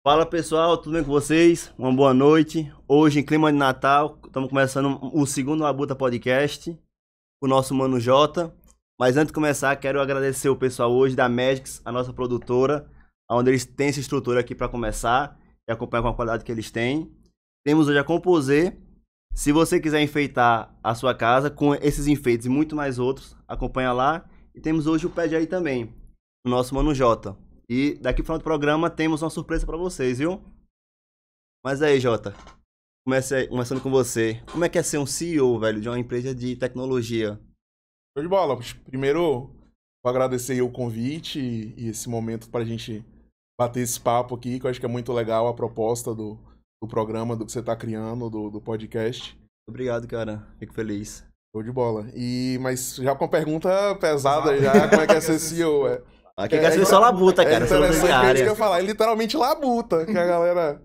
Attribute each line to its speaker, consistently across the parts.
Speaker 1: Fala pessoal, tudo bem com vocês? Uma boa noite. Hoje, em clima de Natal, estamos começando o segundo Labuta Podcast, o nosso Mano Jota. Mas antes de começar, quero agradecer o pessoal hoje da Magix, a nossa produtora, onde eles têm essa estrutura aqui para começar e acompanhar com a qualidade que eles têm. Temos hoje a Composer. Se você quiser enfeitar a sua casa com esses enfeites e muito mais outros, acompanha lá. E temos hoje o Pede Aí também, o nosso Mano Jota. E daqui pro final do programa temos uma surpresa pra vocês, viu? Mas aí, Jota, começando com você. Como é que é ser um CEO, velho, de uma empresa de tecnologia?
Speaker 2: Show de bola. Primeiro, vou agradecer aí o convite e esse momento pra gente bater esse papo aqui, que eu acho que é muito legal a proposta do programa, do que você tá criando, do podcast.
Speaker 1: Obrigado, cara. Fico feliz.
Speaker 2: Show de bola. Mas já com a pergunta pesada já, como é que é ser CEO?
Speaker 1: Aqui quer ser só labuta, cara.
Speaker 2: É interessante que eu ia falar. É literalmente labuta, que a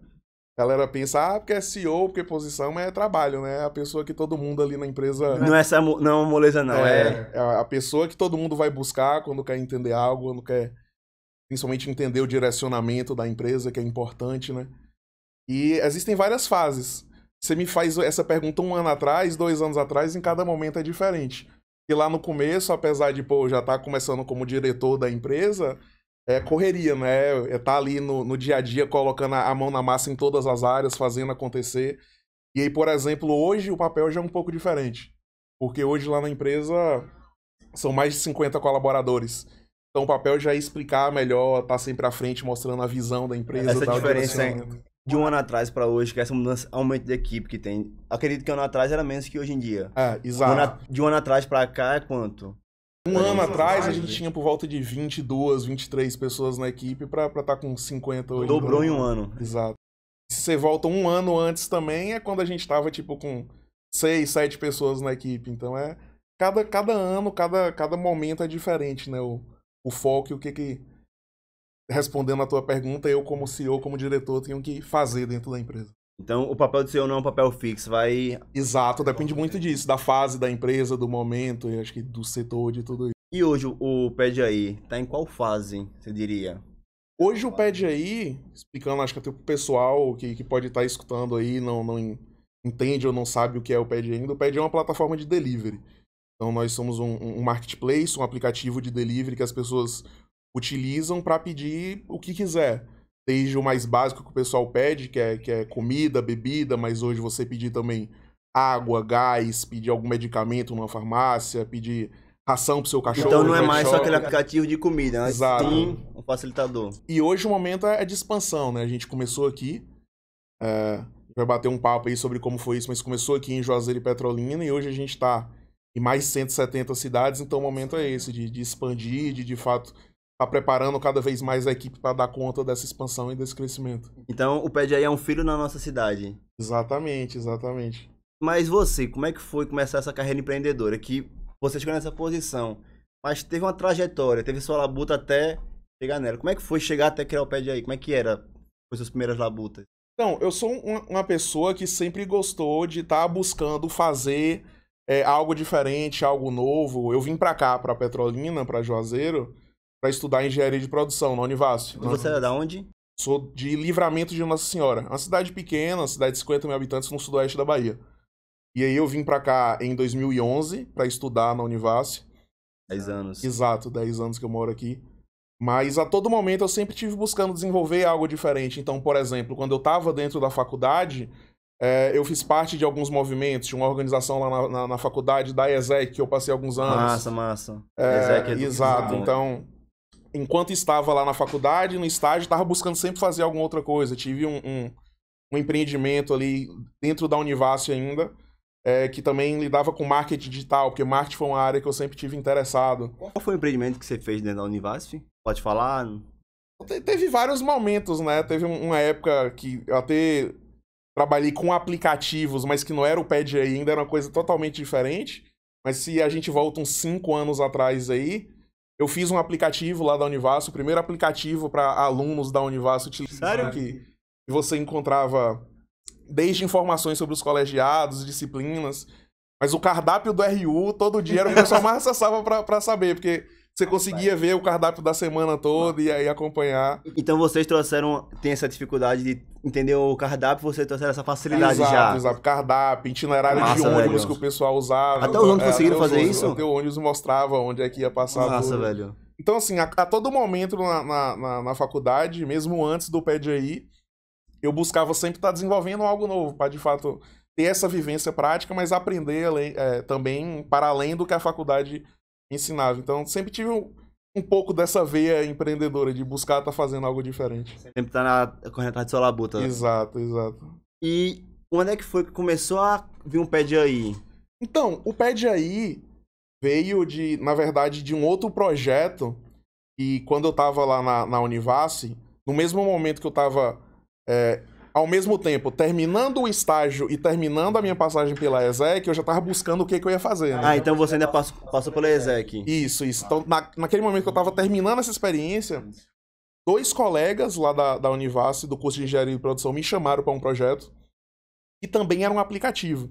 Speaker 2: galera pensa, porque é CEO, porque posição, mas é trabalho, né? A pessoa que todo mundo ali na empresa...
Speaker 1: Não é uma moleza, não.
Speaker 2: É a pessoa que todo mundo vai buscar quando quer entender algo, quando quer principalmente entender o direcionamento da empresa, que é importante, né? E existem várias fases. Você me faz essa pergunta 1 ano atrás, 2 anos atrás, em cada momento é diferente. E lá no começo, apesar de já estar começando como diretor da empresa, é correria, né? É estar ali no dia a dia, colocando a mão na massa em todas as áreas, fazendo acontecer. E aí, por exemplo, hoje o papel já é um pouco diferente. Porque hoje lá na empresa são mais de 50 colaboradores. Então o papel já é explicar melhor, estar sempre à frente, mostrando a visão da empresa.
Speaker 1: Essa diferença de 1 ano atrás pra hoje, que essa mudança, aumento de equipe que tem. Acredito que 1 ano atrás era menos que hoje em dia.
Speaker 2: Exato.
Speaker 1: De 1 ano atrás pra cá é quanto?
Speaker 2: 1 ano atrás a gente tinha por volta de 22, 23 pessoas na equipe pra estar com 50 hoje.
Speaker 1: Dobrou em 1 ano.
Speaker 2: Exato. Se você volta 1 ano antes também, é quando a gente tava tipo com 6, 7 pessoas na equipe. Então cada ano, cada momento é diferente, né? O foco e o que... Respondendo a tua pergunta, eu como CEO, como diretor, tenho que fazer dentro da empresa.
Speaker 1: Então, o papel do CEO não é um papel fixo, vai...
Speaker 2: Exato, depende muito disso, da fase da empresa, do momento, e acho que do setor, de tudo isso.
Speaker 1: E hoje o Pede Aí tá em qual fase, você diria?
Speaker 2: Hoje o Pede Aí, explicando, acho que até pro pessoal que pode estar escutando aí, não entende ou não sabe o que é o Pede ainda, o Pede é uma plataforma de delivery. Então nós somos um marketplace, um aplicativo de delivery que as pessoas utilizam para pedir o que quiser. Desde o mais básico que o pessoal pede, que é comida, bebida, mas hoje você pedir também água, gás, pedir algum medicamento numa farmácia, pedir ração pro seu cachorro.
Speaker 1: Então não é mais só aquele aplicativo de comida, mas
Speaker 2: exato,
Speaker 1: sim um facilitador.
Speaker 2: E hoje o momento é de expansão, né? A gente começou aqui, vai bater um papo aí sobre como foi isso, mas começou aqui em Juazeiro e Petrolina, e hoje a gente tá em mais de 170 cidades, então o momento é esse, de expandir, de fato... tá preparando cada vez mais a equipe para dar conta dessa expansão e desse crescimento.
Speaker 1: Então, o Pede Aí é um filho na nossa cidade.
Speaker 2: Exatamente, exatamente.
Speaker 1: Mas você, como é que foi começar essa carreira empreendedora? Que você chegou nessa posição, mas teve uma trajetória, teve sua labuta até chegar nela. Como é que foi chegar até criar o Pede Aí? Como é que era as suas primeiras labutas?
Speaker 2: Então, eu sou uma pessoa que sempre gostou de estar buscando fazer algo diferente, algo novo. Eu vim para cá, para Petrolina, para Juazeiro, para estudar engenharia de produção na Univasf.
Speaker 1: E você é da onde?
Speaker 2: Sou de Livramento de Nossa Senhora. Uma cidade pequena, uma cidade de 50 mil habitantes no sudoeste da Bahia. E aí eu vim para cá em 2011 para estudar na Univasf.
Speaker 1: 10 anos.
Speaker 2: Exato, 10 anos que eu moro aqui. Mas a todo momento eu sempre estive buscando desenvolver algo diferente. Então, por exemplo, quando eu estava dentro da faculdade, eu fiz parte de alguns movimentos. Tinha uma organização lá na faculdade da ESEC, que eu passei alguns anos.
Speaker 1: Massa.
Speaker 2: Exato, então... Enquanto estava lá na faculdade, no estágio, estava buscando sempre fazer alguma outra coisa. Tive um empreendimento ali dentro da Univasf ainda, que também lidava com marketing digital, porque marketing foi uma área que eu sempre tive interessado.
Speaker 1: Qual foi o empreendimento que você fez dentro da Univasf? Pode falar?
Speaker 2: Teve vários momentos, né? Teve uma época que eu até trabalhei com aplicativos, mas que não era o Pede Aí ainda, era uma coisa totalmente diferente. Mas se a gente volta uns 5 anos atrás aí... Eu fiz um aplicativo lá da Univasf, o primeiro aplicativo para alunos da Univasf utilizar, que você encontrava desde informações sobre os colegiados, disciplinas, mas o cardápio do RU todo dia era o que o pessoal mais acessava para saber, porque você conseguia ver o cardápio da semana toda e aí acompanhar.
Speaker 1: Então vocês tem essa dificuldade de entender o cardápio, vocês trouxeram essa facilidade
Speaker 2: Exato,
Speaker 1: já.
Speaker 2: exato. Cardápio, itinerário
Speaker 1: Massa,
Speaker 2: de ônibus
Speaker 1: velho.
Speaker 2: que o pessoal usava.
Speaker 1: Até os ônibus conseguiram fazer isso?
Speaker 2: Até o ônibus mostrava onde é que ia passar
Speaker 1: Massa,
Speaker 2: tudo.
Speaker 1: velho.
Speaker 2: Então, assim, a todo momento na faculdade, mesmo antes do PED, eu buscava sempre estar desenvolvendo algo novo, para de fato ter essa vivência prática, mas aprender também para além do que a faculdade ensinava. Então, sempre tive um pouco dessa veia empreendedora, de buscar estar fazendo algo diferente.
Speaker 1: Sempre tá correndo atrás de sua labuta.
Speaker 2: Exato, exato.
Speaker 1: E onde é que foi que começou a vir um PED?
Speaker 2: Então, o PED veio na verdade, de um outro projeto, e quando eu tava lá na Univasse, no mesmo momento que eu tava, ao mesmo tempo, terminando o estágio e terminando a minha passagem pela ESEC, eu já tava buscando o que eu ia fazer, né?
Speaker 1: Ah, então você ainda passou pela ESEC.
Speaker 2: Isso. Então, naquele momento que eu tava terminando essa experiência, 2 colegas lá da Univasse, do curso de Engenharia de Produção, me chamaram para um projeto, que também era um aplicativo.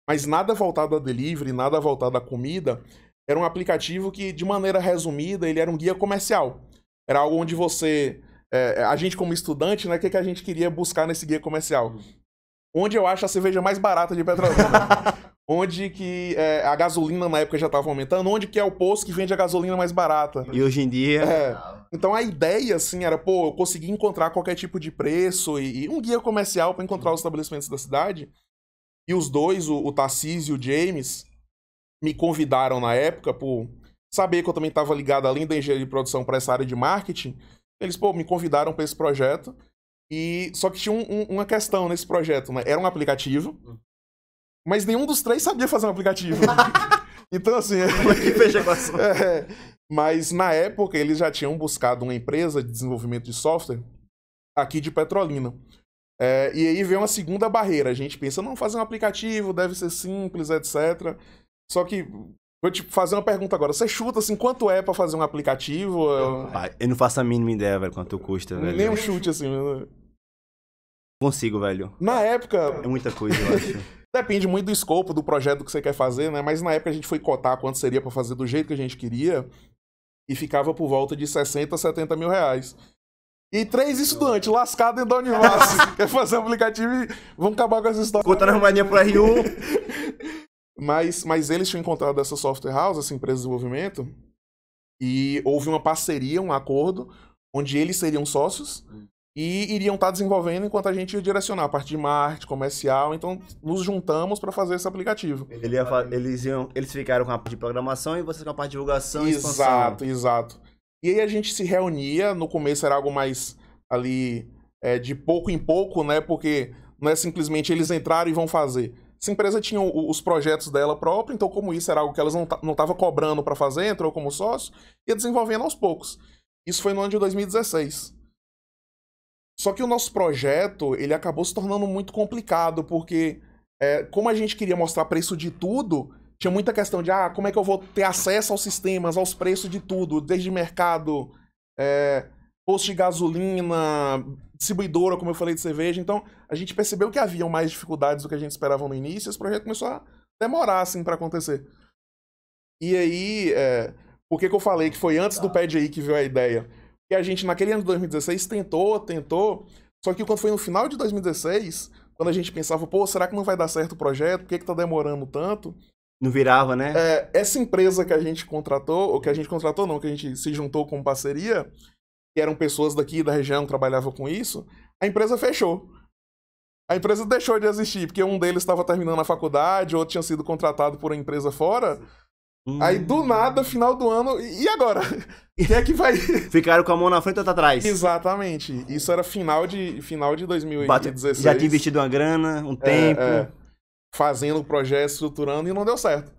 Speaker 2: Mas nada voltado a delivery, nada voltado a comida. Era um aplicativo que, de maneira resumida, ele era um guia comercial. Era algo onde você... a gente, como estudante, né, o que a gente queria buscar nesse guia comercial? Onde eu acho a cerveja mais barata de Petrolina. Onde que a gasolina, na época, já estava aumentando. Onde que é o posto que vende a gasolina mais barata.
Speaker 1: E hoje em dia...
Speaker 2: Então, a ideia, assim, era, eu conseguir encontrar qualquer tipo de preço e um guia comercial para encontrar os estabelecimentos da cidade. E os dois, o Tarcísio e o James, me convidaram na época por saber que eu também estava ligado, além da engenharia de produção, para essa área de marketing. Eles, me convidaram para esse projeto. E só que tinha uma questão nesse projeto, né? Era um aplicativo, mas nenhum dos 3 sabia fazer um aplicativo. Então, assim...
Speaker 1: que fecha com a
Speaker 2: mas, na época, eles já tinham buscado uma empresa de desenvolvimento de software aqui de Petrolina. E aí veio uma segunda barreira. A gente pensa, não, fazer um aplicativo deve ser simples, etc. Só que, vou te fazer uma pergunta agora. Você chuta, assim, quanto é pra fazer um aplicativo?
Speaker 1: Eu não faço a mínima ideia, velho, quanto custa, velho.
Speaker 2: Nem um chute, assim.
Speaker 1: Consigo, velho.
Speaker 2: Na época...
Speaker 1: É muita coisa, eu acho.
Speaker 2: Depende muito do escopo do projeto que você quer fazer, né? Mas na época a gente foi cotar quanto seria pra fazer do jeito que a gente queria e ficava por volta de 60, 70 mil reais. E 3 estudantes lascados dentro da Univasse. Quer fazer um aplicativo e vão acabar com essa história.
Speaker 1: Contando a moedinha pro R1.
Speaker 2: Mas eles tinham encontrado essa software house, essa empresa de desenvolvimento, e houve uma parceria, um acordo, onde eles seriam sócios e iriam estar desenvolvendo enquanto a gente ia direcionar a parte de marketing, comercial. Então, nos juntamos para fazer esse aplicativo.
Speaker 1: Eles ficaram com a parte de programação e vocês com a parte de divulgação e expansão.
Speaker 2: Exato. E aí a gente se reunia, no começo era algo mais ali de pouco em pouco, né? Porque não é simplesmente eles entraram e vão fazer. Essa empresa tinha os projetos dela própria, então como isso era algo que elas não estavam cobrando para fazer, entrou como sócio, ia desenvolvendo aos poucos. Isso foi no ano de 2016. Só que o nosso projeto, ele acabou se tornando muito complicado, porque como a gente queria mostrar preço de tudo, tinha muita questão de, como é que eu vou ter acesso aos sistemas, aos preços de tudo, desde mercado, posto de gasolina, distribuidora, como eu falei, de cerveja. Então, a gente percebeu que haviam mais dificuldades do que a gente esperava no início, e esse projeto começou a demorar, assim, para acontecer. E aí, por que eu falei que foi antes do PED que veio a ideia? Porque a gente, naquele ano de 2016, tentou, só que quando foi no final de 2016, quando a gente pensava, será que não vai dar certo o projeto? Por que tá demorando tanto?
Speaker 1: Não virava, né?
Speaker 2: Essa empresa que a gente contratou, ou que a gente contratou não, que a gente se juntou com parceria, que eram pessoas daqui da região que trabalhavam com isso, a empresa fechou. A empresa deixou de existir, porque um deles estava terminando a faculdade, outro tinha sido contratado por uma empresa fora. Aí, do nada, final do ano, e agora? Quem é que vai...
Speaker 1: Ficaram com a mão na frente e outra atrás.
Speaker 2: Exatamente. Isso era final de 2016.
Speaker 1: Já tinha investido uma grana, um tempo.
Speaker 2: Fazendo o projeto, estruturando, e não deu certo.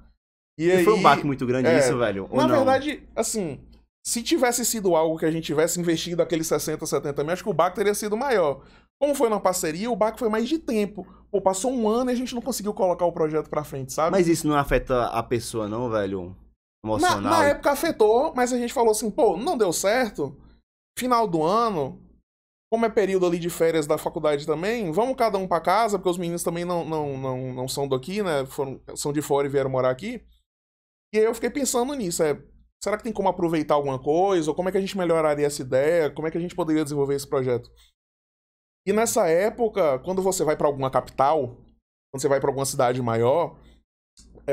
Speaker 2: E aí,
Speaker 1: foi um baque muito grande isso, velho?
Speaker 2: Na verdade, assim, se tivesse sido algo que a gente tivesse investido aqueles 60, 70 mil, acho que o baque teria sido maior. Como foi na parceria, o baque foi mais de tempo. Passou um ano e a gente não conseguiu colocar o projeto pra frente, sabe?
Speaker 1: Mas isso não afeta a pessoa não, velho? Emocional?
Speaker 2: Na época afetou, mas a gente falou assim, não deu certo. Final do ano, como é período ali de férias da faculdade também, vamos cada um pra casa, porque os meninos também não são daqui, né? São de fora e vieram morar aqui. E aí eu fiquei pensando nisso, será que tem como aproveitar alguma coisa? Ou como é que a gente melhoraria essa ideia? Como é que a gente poderia desenvolver esse projeto? E nessa época, quando você vai para alguma capital, quando você vai para alguma cidade maior,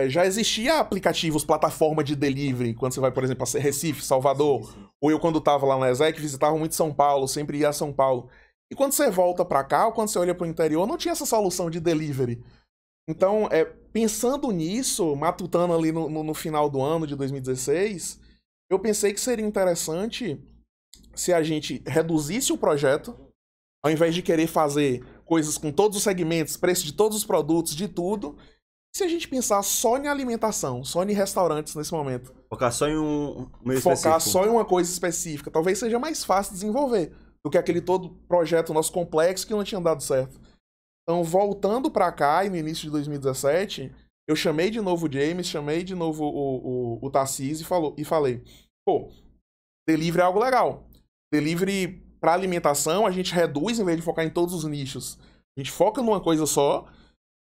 Speaker 2: já existia aplicativos, plataforma de delivery, quando você vai, por exemplo, a Recife, Salvador,
Speaker 1: Sim, sim.
Speaker 2: ou eu quando estava lá na ESEC, visitava muito São Paulo, sempre ia a São Paulo. E quando você volta para cá, ou quando você olha para o interior, não tinha essa solução de delivery. Então, pensando nisso, matutando ali no final do ano de 2016, eu pensei que seria interessante se a gente reduzisse o projeto, ao invés de querer fazer coisas com todos os segmentos, preço de todos os produtos, de tudo, se a gente pensar só em alimentação, só em restaurantes nesse momento.
Speaker 1: Focar só em um meio
Speaker 2: Focar
Speaker 1: específico.
Speaker 2: só em uma coisa específica. Talvez seja mais fácil desenvolver do que aquele todo projeto nosso complexo que não tinha dado certo. Então, voltando pra cá, e no início de 2017, eu chamei de novo o James, chamei de novo o Tarcísio e falei, pô, delivery é algo legal. Delivery pra alimentação, a gente reduz em vez de focar em todos os nichos. A gente foca numa coisa só,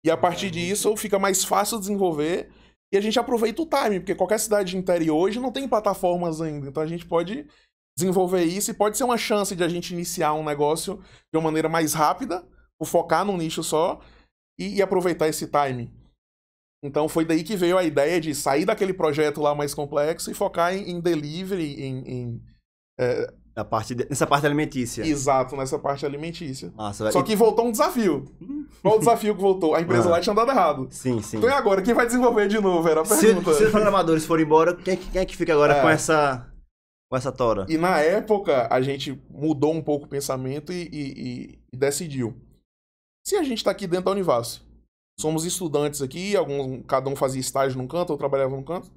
Speaker 2: e a partir disso fica mais fácil desenvolver, e a gente aproveita o time, porque qualquer cidade de interior hoje não tem plataformas ainda, então a gente pode desenvolver isso, e pode ser uma chance de a gente iniciar um negócio de uma maneira mais rápida, ou focar num nicho só, e aproveitar esse time. Então foi daí que veio a ideia de sair daquele projeto lá mais complexo e focar em delivery,
Speaker 1: Nessa parte alimentícia.
Speaker 2: Exato, nessa parte alimentícia.
Speaker 1: Nossa,
Speaker 2: Só que voltou um desafio. Qual o desafio que voltou? A empresa lá tinha dado errado.
Speaker 1: Sim, sim.
Speaker 2: Então e agora? Quem vai desenvolver de novo? Era a pergunta.
Speaker 1: Se os programadores forem embora, quem é que fica agora com essa tora?
Speaker 2: E na época, a gente mudou um pouco o pensamento e decidiu. Se a gente tá aqui dentro da Univasso, somos estudantes aqui, cada um fazia estágio num canto, ou trabalhava num canto,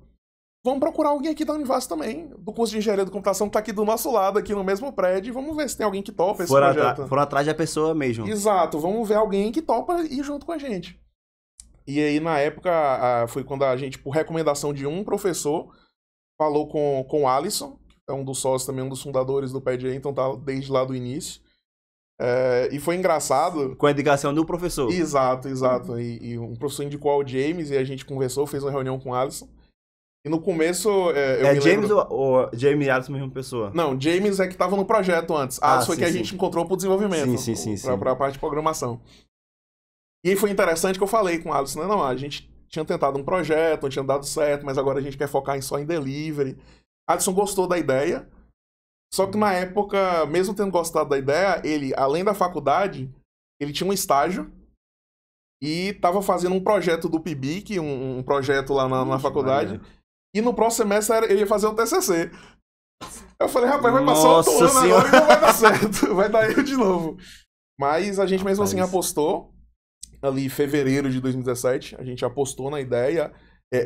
Speaker 2: vamos procurar alguém aqui da Univasso também, do curso de Engenharia da Computação, que tá aqui do nosso lado, aqui no mesmo prédio, e vamos ver se tem alguém que topa esse projeto.
Speaker 1: Foram atrás da pessoa mesmo.
Speaker 2: Exato, vamos ver alguém que topa ir junto com a gente. E aí, na época, foi quando a gente, por recomendação de um professor, falou com o Alisson, que é um dos sócios também, um dos fundadores do PDA, então tá desde lá do início. E foi engraçado.
Speaker 1: Com a indicação do professor.
Speaker 2: Exato. E um professor indicou ao James, e a gente conversou, fez uma reunião com o Alisson. E no começo,
Speaker 1: James ou James e Alisson, mesma pessoa?
Speaker 2: Não, James é que tava no projeto antes. Alisson foi que a gente encontrou pro desenvolvimento.
Speaker 1: Sim.
Speaker 2: Pra parte de programação. E aí foi interessante que eu falei com o Alisson, não, a gente tinha tentado um projeto, não tinha dado certo, mas agora a gente quer focar só em delivery. Alisson gostou da ideia, só que na época, mesmo tendo gostado da ideia, ele, além da faculdade, ele tinha um estágio e tava fazendo um projeto do PIBIC, um projeto lá na faculdade.
Speaker 1: Maria.
Speaker 2: E no próximo semestre ele ia fazer o TCC. Eu falei, rapaz, vai passar outro ano
Speaker 1: Senhora.
Speaker 2: agora e não vai dar certo. Vai dar erro de novo. Mas a gente mesmo assim apostou. Ali em fevereiro de 2017, a gente apostou na ideia.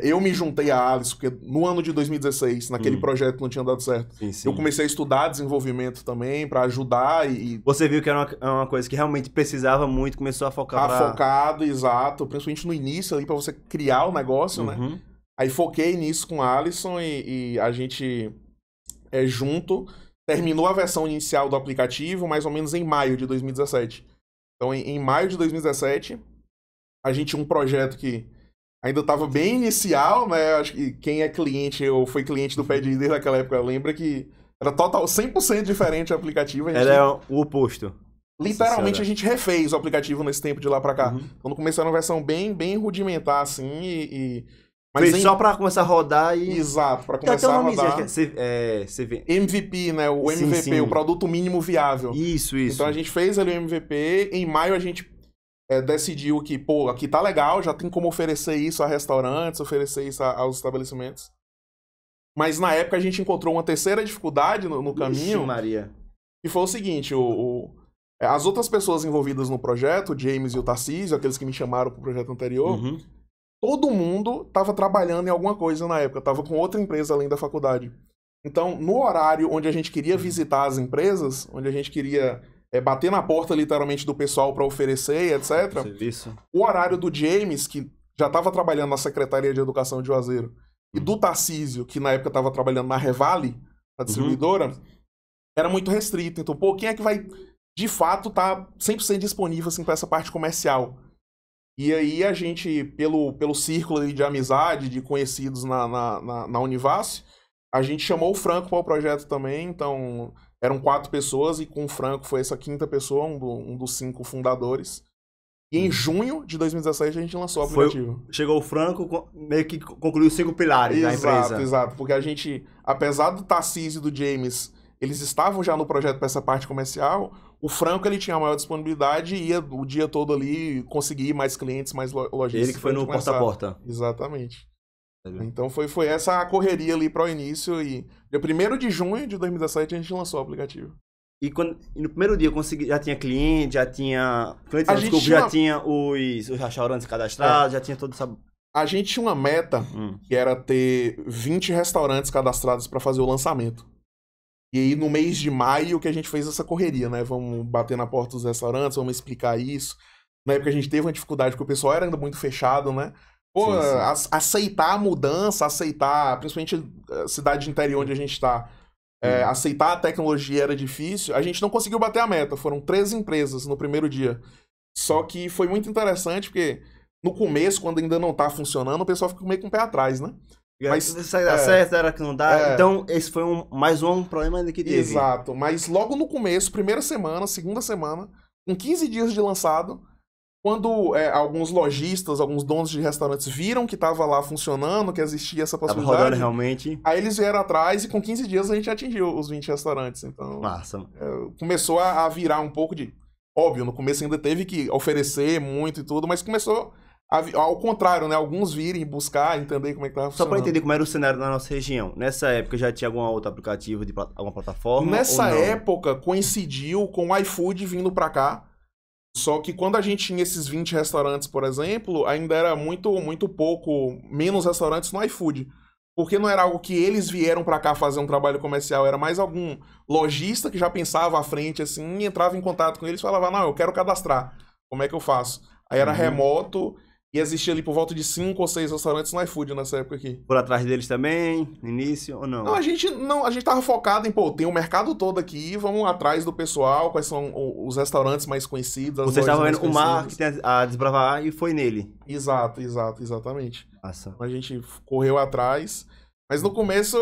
Speaker 2: Eu me juntei a Alice, porque no ano de 2016, naquele projeto não tinha dado certo.
Speaker 1: Sim.
Speaker 2: Eu comecei a estudar desenvolvimento também, pra ajudar e...
Speaker 1: Você viu que era uma coisa que realmente precisava muito, começou a focar
Speaker 2: focado, exato. Principalmente no início ali, pra você criar o negócio, né? Aí foquei nisso com a Alisson e a gente, junto, terminou a versão inicial do aplicativo mais ou menos em maio de 2017. Então, em maio de 2017, a gente tinha um projeto que ainda estava bem inicial, né? Acho que quem é cliente ou foi cliente do PDI desde aquela época lembra que era 100% diferente o aplicativo.
Speaker 1: Era o oposto.
Speaker 2: Literalmente, a gente refez o aplicativo nesse tempo de lá pra cá. Então, no começo era uma versão bem rudimentar, assim,
Speaker 1: Mas fez só pra começar a rodar e...
Speaker 2: Exato, pra começar a rodar. MVP, né? O MVP, sim. O produto mínimo viável.
Speaker 1: Isso.
Speaker 2: Então a gente fez ali o MVP. Em maio a gente decidiu que, pô, aqui tá legal, já tem como oferecer isso a restaurantes, oferecer isso aos estabelecimentos. Mas na época a gente encontrou uma terceira dificuldade no caminho.
Speaker 1: Ixi, Maria.
Speaker 2: Que foi o seguinte, as outras pessoas envolvidas no projeto, o James e o Tarcísio, aqueles que me chamaram pro projeto anterior... Todo mundo estava trabalhando em alguma coisa na época, estava com outra empresa além da faculdade. Então, no horário onde a gente queria visitar as empresas, onde a gente queria bater na porta literalmente do pessoal para oferecer, etc.
Speaker 1: Serviço.
Speaker 2: O horário do James, que já estava trabalhando na Secretaria de Educação de Juazeiro, e do Tarcísio, que na época estava trabalhando na Revale, a distribuidora, era muito restrito. Então, pô, quem é que vai, de fato, estar 100% disponível assim, para essa parte comercial? E aí a gente, pelo círculo de amizade, de conhecidos na Univasso, A gente chamou o Franco para o projeto também, então eram 4 pessoas e com o Franco foi essa 5ª pessoa, um dos 5 fundadores. E em junho de 2017 a gente lançou o aplicativo.
Speaker 1: Chegou o Franco, meio que concluiu os 5 pilares da empresa.
Speaker 2: Exato, porque a gente, apesar do Tarcísio e do James, eles estavam já no projeto para essa parte comercial, o Franco ele tinha a maior disponibilidade e ia o dia todo ali conseguir mais clientes, mais lojistas.
Speaker 1: Ele que foi no porta a porta.
Speaker 2: Exatamente. Então foi essa a correria ali para o início e dia 1º de junho de 2017 a gente lançou o aplicativo.
Speaker 1: E no primeiro dia já tinha cliente, já tinha os restaurantes cadastrados, já tinha todo essa...
Speaker 2: A gente tinha uma meta que era ter 20 restaurantes cadastrados para fazer o lançamento. E aí no mês de maio que a gente fez essa correria, né? Vamos bater na porta dos restaurantes, vamos explicar isso. Na época a gente teve uma dificuldade porque o pessoal era ainda muito fechado, né? Pô, sim. Aceitar a mudança, principalmente a cidade de interior onde a gente tá, aceitar a tecnologia era difícil. A gente não conseguiu bater a meta, foram 13 empresas no primeiro dia. Só que foi muito interessante porque no começo, quando ainda não tá funcionando, o pessoal fica meio com o pé atrás, né?
Speaker 1: Mas se dá certo, era que não dá. Então, esse foi mais um problema ainda que teve.
Speaker 2: Exato, mas logo no começo, primeira semana, segunda semana, com 15 dias de lançado, quando alguns lojistas, alguns donos de restaurantes viram que estava lá funcionando, que existia essa possibilidade,
Speaker 1: tava rodando realmente.
Speaker 2: Aí eles vieram atrás e com 15 dias a gente atingiu os 20 restaurantes. Então,
Speaker 1: massa.
Speaker 2: Começou a virar um pouco de... Óbvio, no começo ainda teve que oferecer muito e tudo, mas começou ao contrário, né? Alguns virem buscar, entender como é que estava funcionando.
Speaker 1: Só para entender como era o cenário na nossa região. Nessa época já tinha algum outro aplicativo de alguma plataforma?
Speaker 2: Nessa época coincidiu com o iFood vindo para cá. Só que quando a gente tinha esses 20 restaurantes, por exemplo, ainda era muito pouco, menos restaurantes no iFood. Porque não era algo que eles vieram para cá fazer um trabalho comercial, era mais algum lojista que já pensava à frente, assim, e entrava em contato com eles e falava, não, eu quero cadastrar, como é que eu faço? Aí era remoto e existia ali por volta de 5 ou 6 restaurantes no iFood nessa época aqui.
Speaker 1: Por atrás deles também, no início, ou não?
Speaker 2: Não, a gente tava focado em, tem o mercado todo aqui, vamos atrás do pessoal, quais são os restaurantes mais conhecidos.
Speaker 1: Vocês estavam vendo o marketing a desbravar e foi nele.
Speaker 2: Exatamente.
Speaker 1: Nossa.
Speaker 2: A gente correu atrás, mas no começo,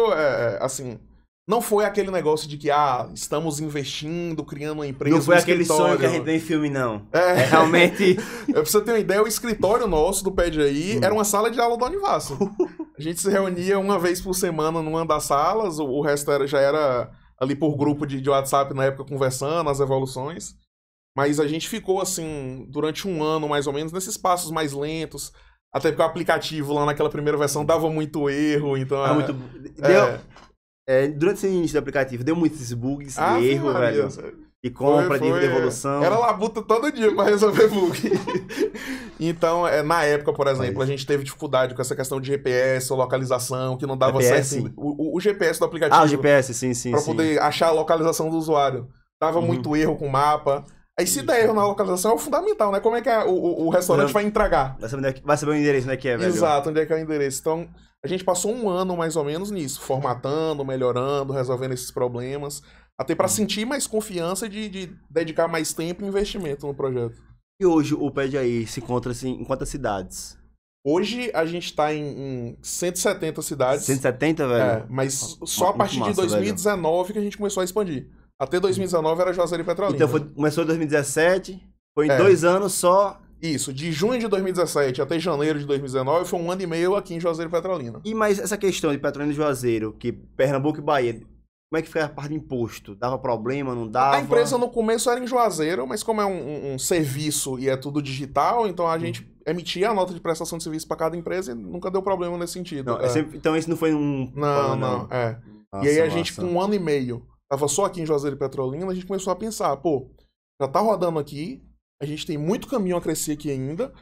Speaker 2: assim, não foi aquele negócio de que, estamos investindo, criando uma empresa.
Speaker 1: Não foi aquele sonho que a gente tem em filme, não. Realmente...
Speaker 2: Pra você ter uma ideia, o escritório nosso do Pede Aí era uma sala de aula da Univasso. A gente se reunia uma vez por semana numa das salas, o resto já era ali por grupo de WhatsApp na época conversando, as evoluções. Mas a gente ficou, assim, durante um ano mais ou menos, nesses passos mais lentos. Até porque o aplicativo lá naquela primeira versão dava muito erro, então...
Speaker 1: Durante esse início do aplicativo, deu muitos bugs, erro, velho. E compra de devolução.
Speaker 2: Era labuta todo dia pra resolver bug. Então, na época, por exemplo, a gente teve dificuldade com essa questão de GPS ou localização, que não dava certo. O GPS do aplicativo.
Speaker 1: O GPS, sim.
Speaker 2: Pra poder achar a localização do usuário. Dava muito erro com o mapa. Aí se der erro na localização é o fundamental, né? Como é que o restaurante vai entregar?
Speaker 1: Vai saber o endereço, né, que é, velho?
Speaker 2: Exato, onde é que é o endereço. Então, a gente passou um ano mais ou menos nisso, formatando, melhorando, resolvendo esses problemas, até para sentir mais confiança de dedicar mais tempo e investimento no projeto.
Speaker 1: E hoje o Pede Aí se encontra assim, em quantas cidades?
Speaker 2: Hoje a gente está em 170 cidades.
Speaker 1: 170, velho?
Speaker 2: Mas só a partir de 2019 que a gente começou a expandir. Até 2019 era Juazeiro e Petrolina.
Speaker 1: Então começou em 2017, foi em 2 anos só.
Speaker 2: Isso, de junho de 2017 até janeiro de 2019 foi 1 ano e meio aqui em Juazeiro e Petrolina.
Speaker 1: E mais essa questão de Petrolina e Juazeiro, que Pernambuco e Bahia, como é que fica a parte de imposto? Dava problema, não dava?
Speaker 2: A empresa no começo era em Juazeiro, mas como é um serviço e é tudo digital, então a gente emitia a nota de prestação de serviço para cada empresa e nunca deu problema nesse sentido.
Speaker 1: Não, então esse não foi um...
Speaker 2: Não. Nossa, e aí a gente com 1 ano e meio tava só aqui em Juazeiro e Petrolina, a gente começou a pensar, já tá rodando aqui, a gente tem muito caminho a crescer aqui ainda,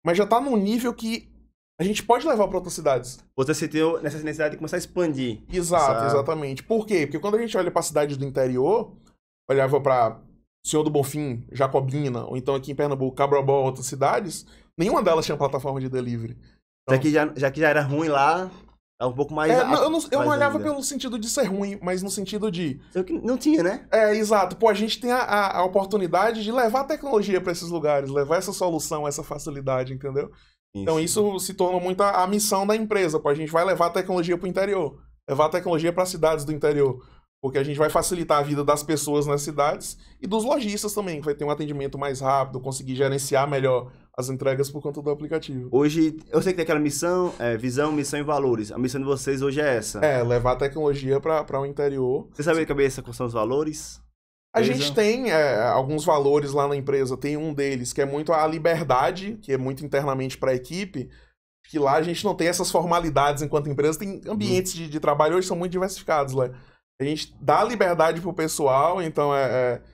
Speaker 2: mas já tá num nível que a gente pode levar para outras cidades.
Speaker 1: Você sentiu nessa necessidade de começar a expandir.
Speaker 2: Exatamente. Por quê? Porque quando a gente olha para cidades do interior, olhava para Senhor do Bonfim, Jacobina, ou então aqui em Pernambuco, Cabrobó, outras cidades, nenhuma delas tinha plataforma de delivery.
Speaker 1: Então, já que já era ruim lá... É um pouco mais...
Speaker 2: eu não olhava pelo sentido de ser ruim, mas no sentido de...
Speaker 1: Não tinha, né?
Speaker 2: Exato. A gente tem a oportunidade de levar a tecnologia para esses lugares, levar essa solução, essa facilidade, entendeu? Então isso se torna muito a missão da empresa. A gente vai levar a tecnologia para o interior. levar a tecnologia para cidades do interior. Porque a gente vai facilitar a vida das pessoas nas cidades e dos lojistas também, que vai ter um atendimento mais rápido, conseguir gerenciar melhor as entregas por conta do aplicativo.
Speaker 1: Hoje, eu sei que tem aquela missão, visão, missão e valores. A missão de vocês hoje é essa.
Speaker 2: Levar a tecnologia para o interior.
Speaker 1: Você sabe de cabeça quais são os valores?
Speaker 2: A gente tem alguns valores lá na empresa. Tem um deles que é muito a liberdade, que é muito internamente para a equipe, que lá a gente não tem essas formalidades enquanto empresa. Tem ambientes de trabalho hoje são muito diversificados lá. A gente dá liberdade pro pessoal, então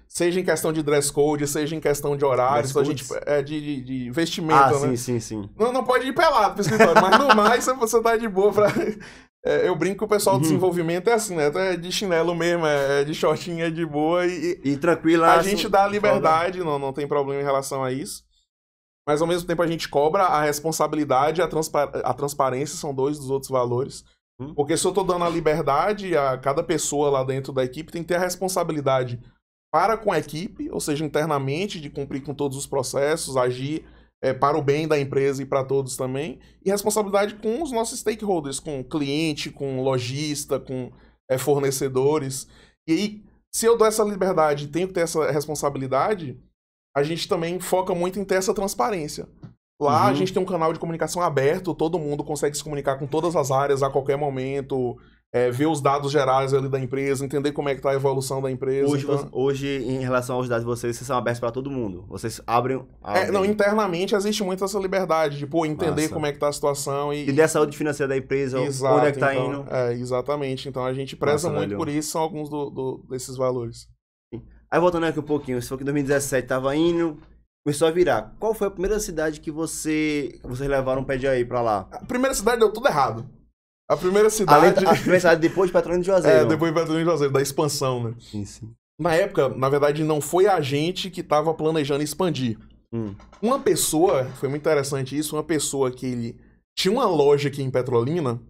Speaker 2: seja em questão de dress code, seja em questão de horários, então a gente de vestimenta, né?
Speaker 1: Sim.
Speaker 2: Não pode ir pelado pro escritório, mas no mais você tá de boa pra... eu brinco que o pessoal do desenvolvimento é assim, né? Então é de chinelo mesmo, é de shortinho, é de boa
Speaker 1: e tranquilo.
Speaker 2: A gente dá liberdade, não tem problema em relação a isso. Mas ao mesmo tempo a gente cobra a responsabilidade e a transparência, são dois dos outros valores. Porque se eu tô dando a liberdade, a cada pessoa lá dentro da equipe tem que ter a responsabilidade para com a equipe, ou seja, internamente, de cumprir com todos os processos, agir para o bem da empresa e para todos também, e responsabilidade com os nossos stakeholders, com o cliente, com o lojista, com fornecedores. E aí, se eu dou essa liberdade e tenho que ter essa responsabilidade, a gente também foca muito em ter essa transparência. Lá a gente tem um canal de comunicação aberto, todo mundo consegue se comunicar com todas as áreas a qualquer momento, ver os dados gerais ali da empresa, entender como é que está a evolução da empresa.
Speaker 1: Hoje, em relação aos dados de vocês são abertos para todo mundo? Vocês abrem...
Speaker 2: Não, internamente existe muito essa liberdade de entender como é que está a situação.
Speaker 1: E da saúde financeira da empresa,
Speaker 2: exato,
Speaker 1: onde é que está indo.
Speaker 2: Exatamente, então a gente preza muito por isso, são alguns desses valores.
Speaker 1: Aí voltando aqui um pouquinho, você falou que em 2017 estava indo... Começou a virar. Qual foi a primeira cidade que vocês levaram um pé de aí pra lá?
Speaker 2: A primeira cidade deu tudo errado. A primeira cidade...
Speaker 1: A primeira cidade depois de Petrolina de Juazeiro.
Speaker 2: Depois de Petrolina de Juazeiro, da expansão, né?
Speaker 1: Sim.
Speaker 2: Na época, na verdade, não foi a gente que tava planejando expandir. Uma pessoa, foi muito interessante isso, uma pessoa que ele tinha uma loja aqui em Petrolina,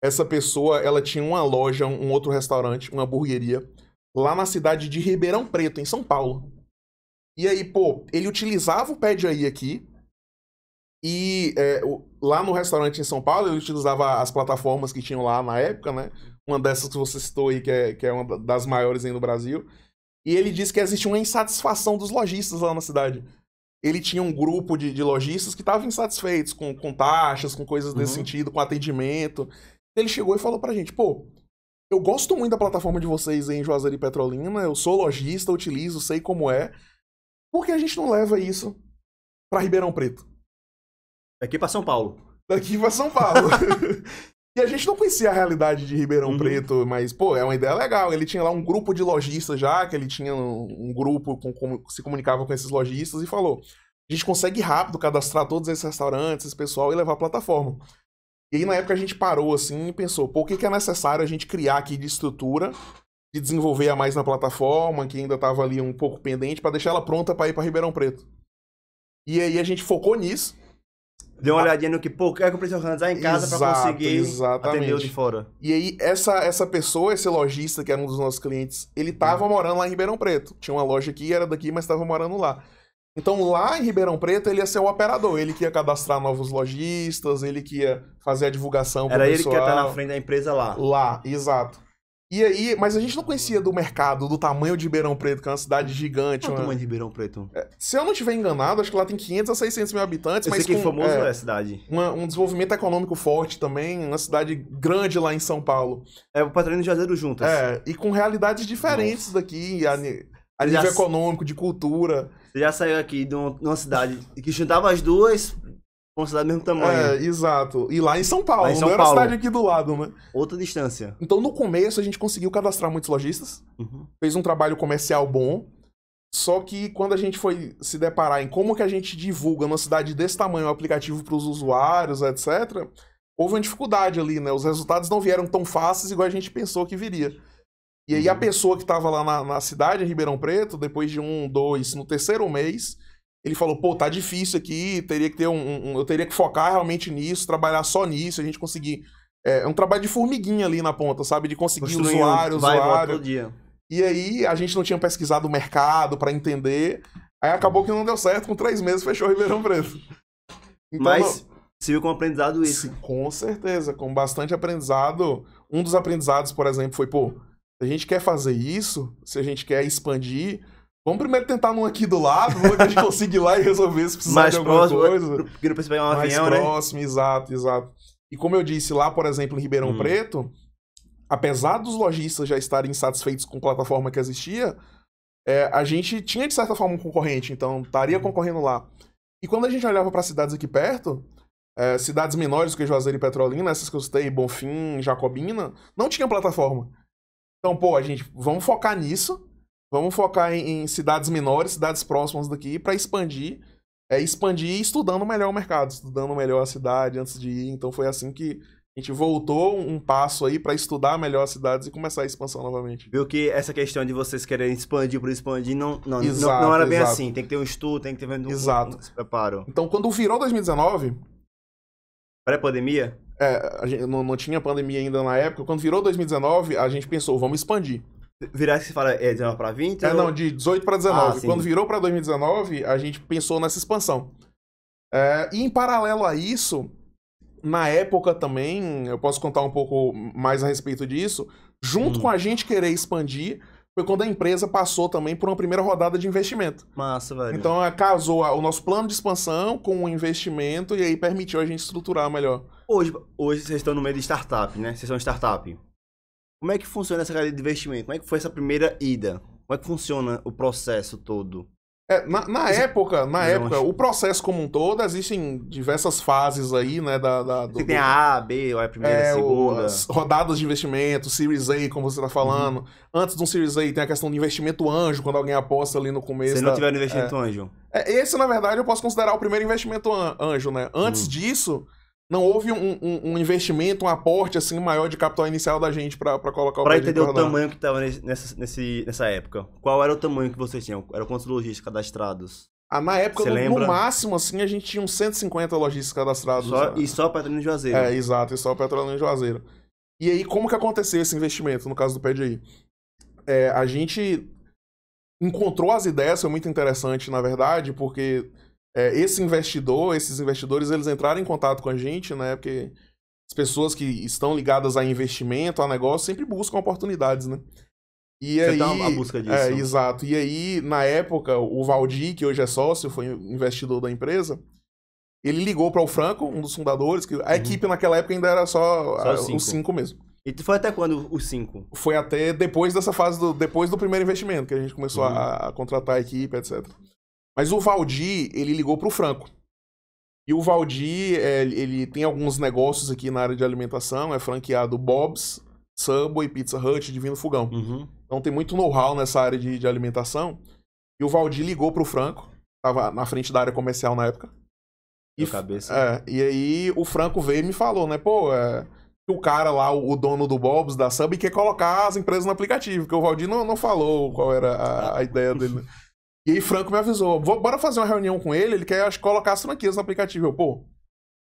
Speaker 2: essa pessoa, ela tinha uma loja, um outro restaurante, uma hamburgueria, lá na cidade de Ribeirão Preto, em São Paulo. E aí, ele utilizava o Pé de Aí aqui, e lá no restaurante em São Paulo, ele utilizava as plataformas que tinham lá na época, né? Uma dessas que você citou aí, que é uma das maiores aí no Brasil. E ele disse que existia uma insatisfação dos lojistas lá na cidade. Ele tinha um grupo de lojistas que estavam insatisfeitos com taxas, com coisas desse sentido, com atendimento. Ele chegou e falou pra gente, eu gosto muito da plataforma de vocês aí em Juazeiro e Petrolina, eu sou lojista, utilizo, sei como é. Por que a gente não leva isso pra Ribeirão Preto?
Speaker 1: Daqui pra São Paulo.
Speaker 2: Daqui pra São Paulo. E a gente não conhecia a realidade de Ribeirão Preto, mas, é uma ideia legal. Ele tinha lá um grupo de lojistas já, que ele tinha um grupo se comunicava com esses lojistas e falou, a gente consegue rápido cadastrar todos esses restaurantes, esse pessoal e levar a plataforma. E aí, na época, a gente parou assim e pensou, o que é necessário a gente criar aqui de estrutura, de desenvolver a mais na plataforma, que ainda estava ali um pouco pendente, para deixar ela pronta para ir para Ribeirão Preto. E aí a gente focou nisso.
Speaker 1: Deu uma olhadinha no que eu preciso organizar em casa para conseguir atender o de fora.
Speaker 2: E aí essa pessoa, esse lojista, que era um dos nossos clientes, ele tava morando lá em Ribeirão Preto. Tinha uma loja aqui, era daqui, mas estava morando lá. Então lá em Ribeirão Preto ele ia ser o operador, ele que ia cadastrar novos lojistas, ele que ia fazer a divulgação pro pessoal.
Speaker 1: Era ele que ia estar na frente da empresa lá.
Speaker 2: Lá, exato. E aí, mas a gente não conhecia do mercado, do tamanho de Ribeirão Preto, que é uma cidade gigante.
Speaker 1: Qual é o tamanho de Ribeirão Preto?
Speaker 2: Se eu não estiver enganado, acho que lá tem 500 a 600 mil habitantes.
Speaker 1: Mas que famoso é a cidade.
Speaker 2: Um desenvolvimento econômico forte também, uma cidade grande lá em São Paulo.
Speaker 1: O Petrolina de Juazeiro juntas.
Speaker 2: E com realidades diferentes daqui, a nível econômico, de cultura.
Speaker 1: Você já saiu aqui de uma cidade que juntava as duas... Uma cidade do mesmo tamanho.
Speaker 2: Exato. E lá em São Paulo, não era a cidade aqui do lado, né?
Speaker 1: Outra distância.
Speaker 2: Então, no começo, a gente conseguiu cadastrar muitos lojistas. Fez um trabalho comercial bom. Só que quando a gente foi se deparar em como que a gente divulga numa cidade desse tamanho o aplicativo para os usuários, etc., houve uma dificuldade ali, né? Os resultados não vieram tão fáceis igual a gente pensou que viria. E aí a pessoa que estava lá na cidade, em Ribeirão Preto, depois de 1, 2, no terceiro mês... Ele falou, tá difícil aqui, teria que ter eu teria que focar realmente nisso, trabalhar só nisso, a gente conseguir... É um trabalho de formiguinha ali na ponta, sabe? De conseguir usuário.
Speaker 1: Todo dia.
Speaker 2: E aí, a gente não tinha pesquisado o mercado pra entender. Aí acabou que não deu certo, com 3 meses fechou Ribeirão Preto.
Speaker 1: Então, mas viu como aprendizado isso.
Speaker 2: Com certeza, com bastante aprendizado. Um dos aprendizados, por exemplo, foi, pô, se a gente quer fazer isso, se a gente quer expandir, vamos primeiro tentar num aqui do lado, vamos ver que a gente consiga ir lá e resolver se precisar de alguma coisa.
Speaker 1: Porque não precisa pegar um
Speaker 2: mais
Speaker 1: avião, né?
Speaker 2: próximo, exato. E como eu disse lá, por exemplo, em Ribeirão Preto, apesar dos lojistas já estarem insatisfeitos com a plataforma que existia, a gente tinha, de certa forma, um concorrente, então estaria concorrendo lá. E quando a gente olhava para cidades aqui perto, cidades menores que Juazeiro e Petrolina, essas que eu citei, Bonfim, Jacobina, não tinha plataforma. Então, pô, vamos focar nisso, vamos focar em cidades menores, cidades próximas daqui, para expandir estudando melhor o mercado, estudando melhor a cidade antes de ir. Então foi assim que a gente voltou um passo aí para estudar melhor as cidades e começar a expansão novamente.
Speaker 1: Viu que essa questão de vocês quererem expandir por expandir não era bem assim. Tem que ter um estudo, tem que ter um preparo.
Speaker 2: Então, quando virou 2019...
Speaker 1: Pré-pandemia?
Speaker 2: Não tinha pandemia ainda na época. Quando virou 2019, a gente pensou, vamos expandir.
Speaker 1: Virar que você fala 19 para 20?
Speaker 2: Não, de 18 para 19. Quando virou para 2019, a gente pensou nessa expansão. E em paralelo a isso... Na época também, eu posso contar um pouco mais a respeito disso, junto com a gente querer expandir, foi quando a empresa passou também por uma primeira rodada de investimento.
Speaker 1: Massa, velho.
Speaker 2: Então casou o nosso plano de expansão com o investimento e aí permitiu a gente estruturar melhor.
Speaker 1: Hoje vocês estão no meio de startup, né? Vocês são startup. Como é que funciona essa cadeia de investimento? Como é que foi essa primeira ida? Como é que funciona o processo todo?
Speaker 2: Na época, o processo como um todo, existem diversas fases aí, né?
Speaker 1: Tem a A, B, ou a primeira, a segunda.
Speaker 2: As rodadas de investimento, Series A, como você tá falando. Antes de um Series A, tem a questão do investimento anjo, quando alguém aposta ali no começo.
Speaker 1: Se não tiver no investimento anjo.
Speaker 2: Esse, na verdade, eu posso considerar o primeiro investimento anjo, né? Antes disso, não houve um investimento, um aporte assim maior de capital inicial da gente pra colocar o
Speaker 1: Pra entender o tamanho que tava nessa época. Qual era o tamanho que vocês tinham? Eram quantos lojistas cadastrados?
Speaker 2: Na época, no máximo, assim, a gente tinha uns 150 lojistas cadastrados.
Speaker 1: E só Petrolina e Juazeiro.
Speaker 2: Exato, e só Petrolina e Juazeiro. E aí, como que aconteceu esse investimento, no caso do PDI? A gente encontrou as ideias, foi muito interessante, na verdade, porque... esses investidores, eles entraram em contato com a gente, né? Porque as pessoas que estão ligadas a investimento, a negócio, sempre buscam oportunidades, né? E aí,
Speaker 1: tá a busca disso.
Speaker 2: Exato. E aí, na época, o Valdir, que hoje é sócio, foi investidor da empresa, ele ligou para o Franco, um dos fundadores, que a equipe naquela época ainda era só os 5 mesmo.
Speaker 1: E foi até quando os 5?
Speaker 2: Foi até depois dessa fase, depois do primeiro investimento, que a gente começou a contratar a equipe, etc. Mas o Valdir, ele ligou pro Franco. E o Valdir, ele tem alguns negócios aqui na área de alimentação, é franqueado Bob's, Subway, Pizza Hut, Divino Fogão. Então tem muito know-how nessa área de alimentação. E o Valdir ligou pro Franco, tava na frente da área comercial na época. E aí o Franco veio e me falou, né, pô, o cara lá, o dono do Bob's, da Subway, quer colocar as empresas no aplicativo, porque o Valdir não falou qual era a ideia dele, né? E aí Franco me avisou, bora fazer uma reunião com ele, ele quer, acho, colocar as franquias no aplicativo. Eu, pô,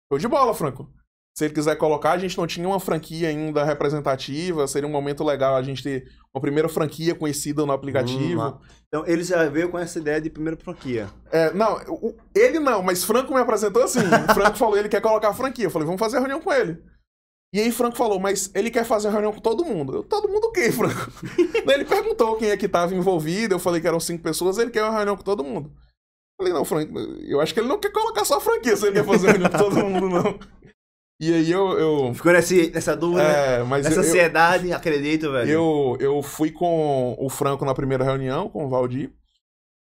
Speaker 2: show de bola, Franco. Se ele quiser colocar, a gente não tinha uma franquia ainda representativa, seria um momento legal a gente ter uma primeira franquia conhecida no aplicativo.
Speaker 1: Então ele já veio com essa ideia de primeira franquia.
Speaker 2: Ele não, mas Franco me apresentou assim. O Franco falou, ele quer colocar a franquia. Eu falei, vamos fazer a reunião com ele. E aí Franco falou, mas ele quer fazer uma reunião com todo mundo. Todo mundo o quê, Franco? Daí ele perguntou quem é que estava envolvido, eu falei que eram 5 pessoas, ele quer uma reunião com todo mundo. Eu falei, não, Franco, eu acho que ele não quer colocar só a franquia, se ele quer fazer uma reunião com todo mundo, não. E aí eu...
Speaker 1: Ficou nessa dúvida, nessa ansiedade, acredito, velho.
Speaker 2: Eu fui com o Franco na primeira reunião, com o Valdir.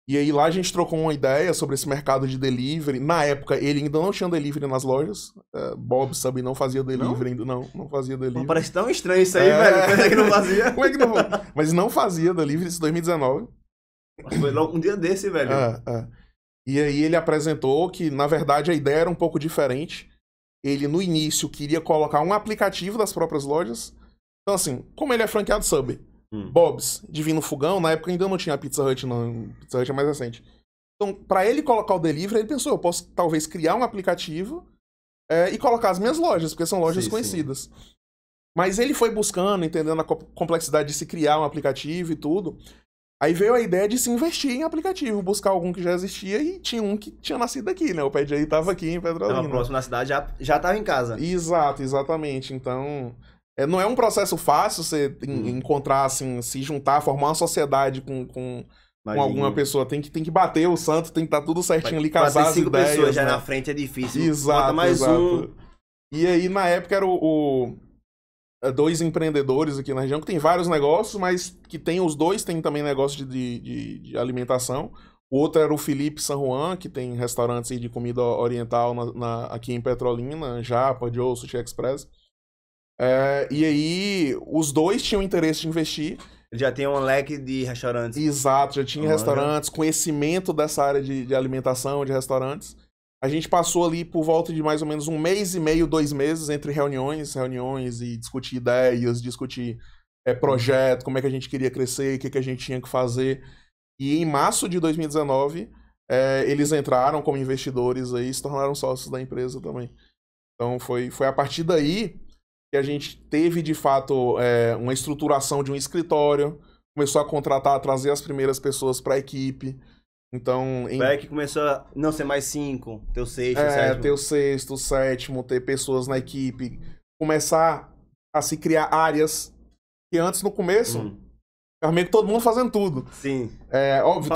Speaker 2: E aí lá a gente trocou uma ideia sobre esse mercado de delivery. Na época, ele ainda não tinha delivery nas lojas. Bob Subway não fazia delivery ainda. Não fazia delivery.
Speaker 1: Parece tão estranho isso aí, velho. Como é que não fazia?
Speaker 2: Como é que não... Mas não fazia delivery, isso em 2019.
Speaker 1: Foi logo um dia desse, velho.
Speaker 2: E aí ele apresentou que, na verdade, a ideia era um pouco diferente. Ele, no início, queria colocar um aplicativo das próprias lojas. Então, assim, como ele é franqueado Subway, Bob's, Divino Fogão, na época ainda não tinha Pizza Hut, não. Pizza Hut é mais recente. Então, pra ele colocar o delivery, ele pensou, eu posso talvez criar um aplicativo e colocar as minhas lojas, porque são lojas conhecidas. Sim. Mas ele foi buscando, entendendo a complexidade de se criar um aplicativo e tudo. Aí veio a ideia de se investir em aplicativo, buscar algum que já existia e tinha um que tinha nascido aqui, né? O PedAí tava aqui em Petrolina.
Speaker 1: Tava próximo da cidade, já tava em casa.
Speaker 2: Exato, exatamente. Então, não é um processo fácil você encontrar, assim, se juntar, formar uma sociedade com alguma pessoa. Tem que bater o santo, tem que estar tudo certinho ali, casar as ideias. 5 pessoas
Speaker 1: já na frente é difícil.
Speaker 2: Exato,
Speaker 1: bota mais um.
Speaker 2: E aí, na época, era dois empreendedores aqui na região, que tem vários negócios, mas que tem os dois, tem também negócio de alimentação. O outro era o Felipe San Juan, que tem restaurantes aí de comida oriental aqui em Petrolina, Japa, Joe, Sushi Express. E aí, os dois tinham interesse de investir.
Speaker 1: Ele já tem um leque de restaurantes.
Speaker 2: Exato, já tinha restaurantes, conhecimento dessa área de alimentação, de restaurantes. A gente passou ali por volta de mais ou menos 1 mês e meio, 2 meses, entre reuniões e discutir ideias, discutir projeto, como é que a gente queria crescer, o que a gente tinha que fazer. E em março de 2019, eles entraram como investidores aí e se tornaram sócios da empresa também. Então foi a partir daí que a gente teve, de fato, uma estruturação de um escritório, começou a contratar, a trazer as primeiras pessoas para a equipe. Então,
Speaker 1: que começou a não ser mais 5, ter o 6º, o 7º.
Speaker 2: Ter o 6º, o 7º, ter pessoas na equipe, começar a se criar áreas que antes, no começo, era meio que todo mundo fazendo tudo.
Speaker 1: Sim.
Speaker 2: Óbvio,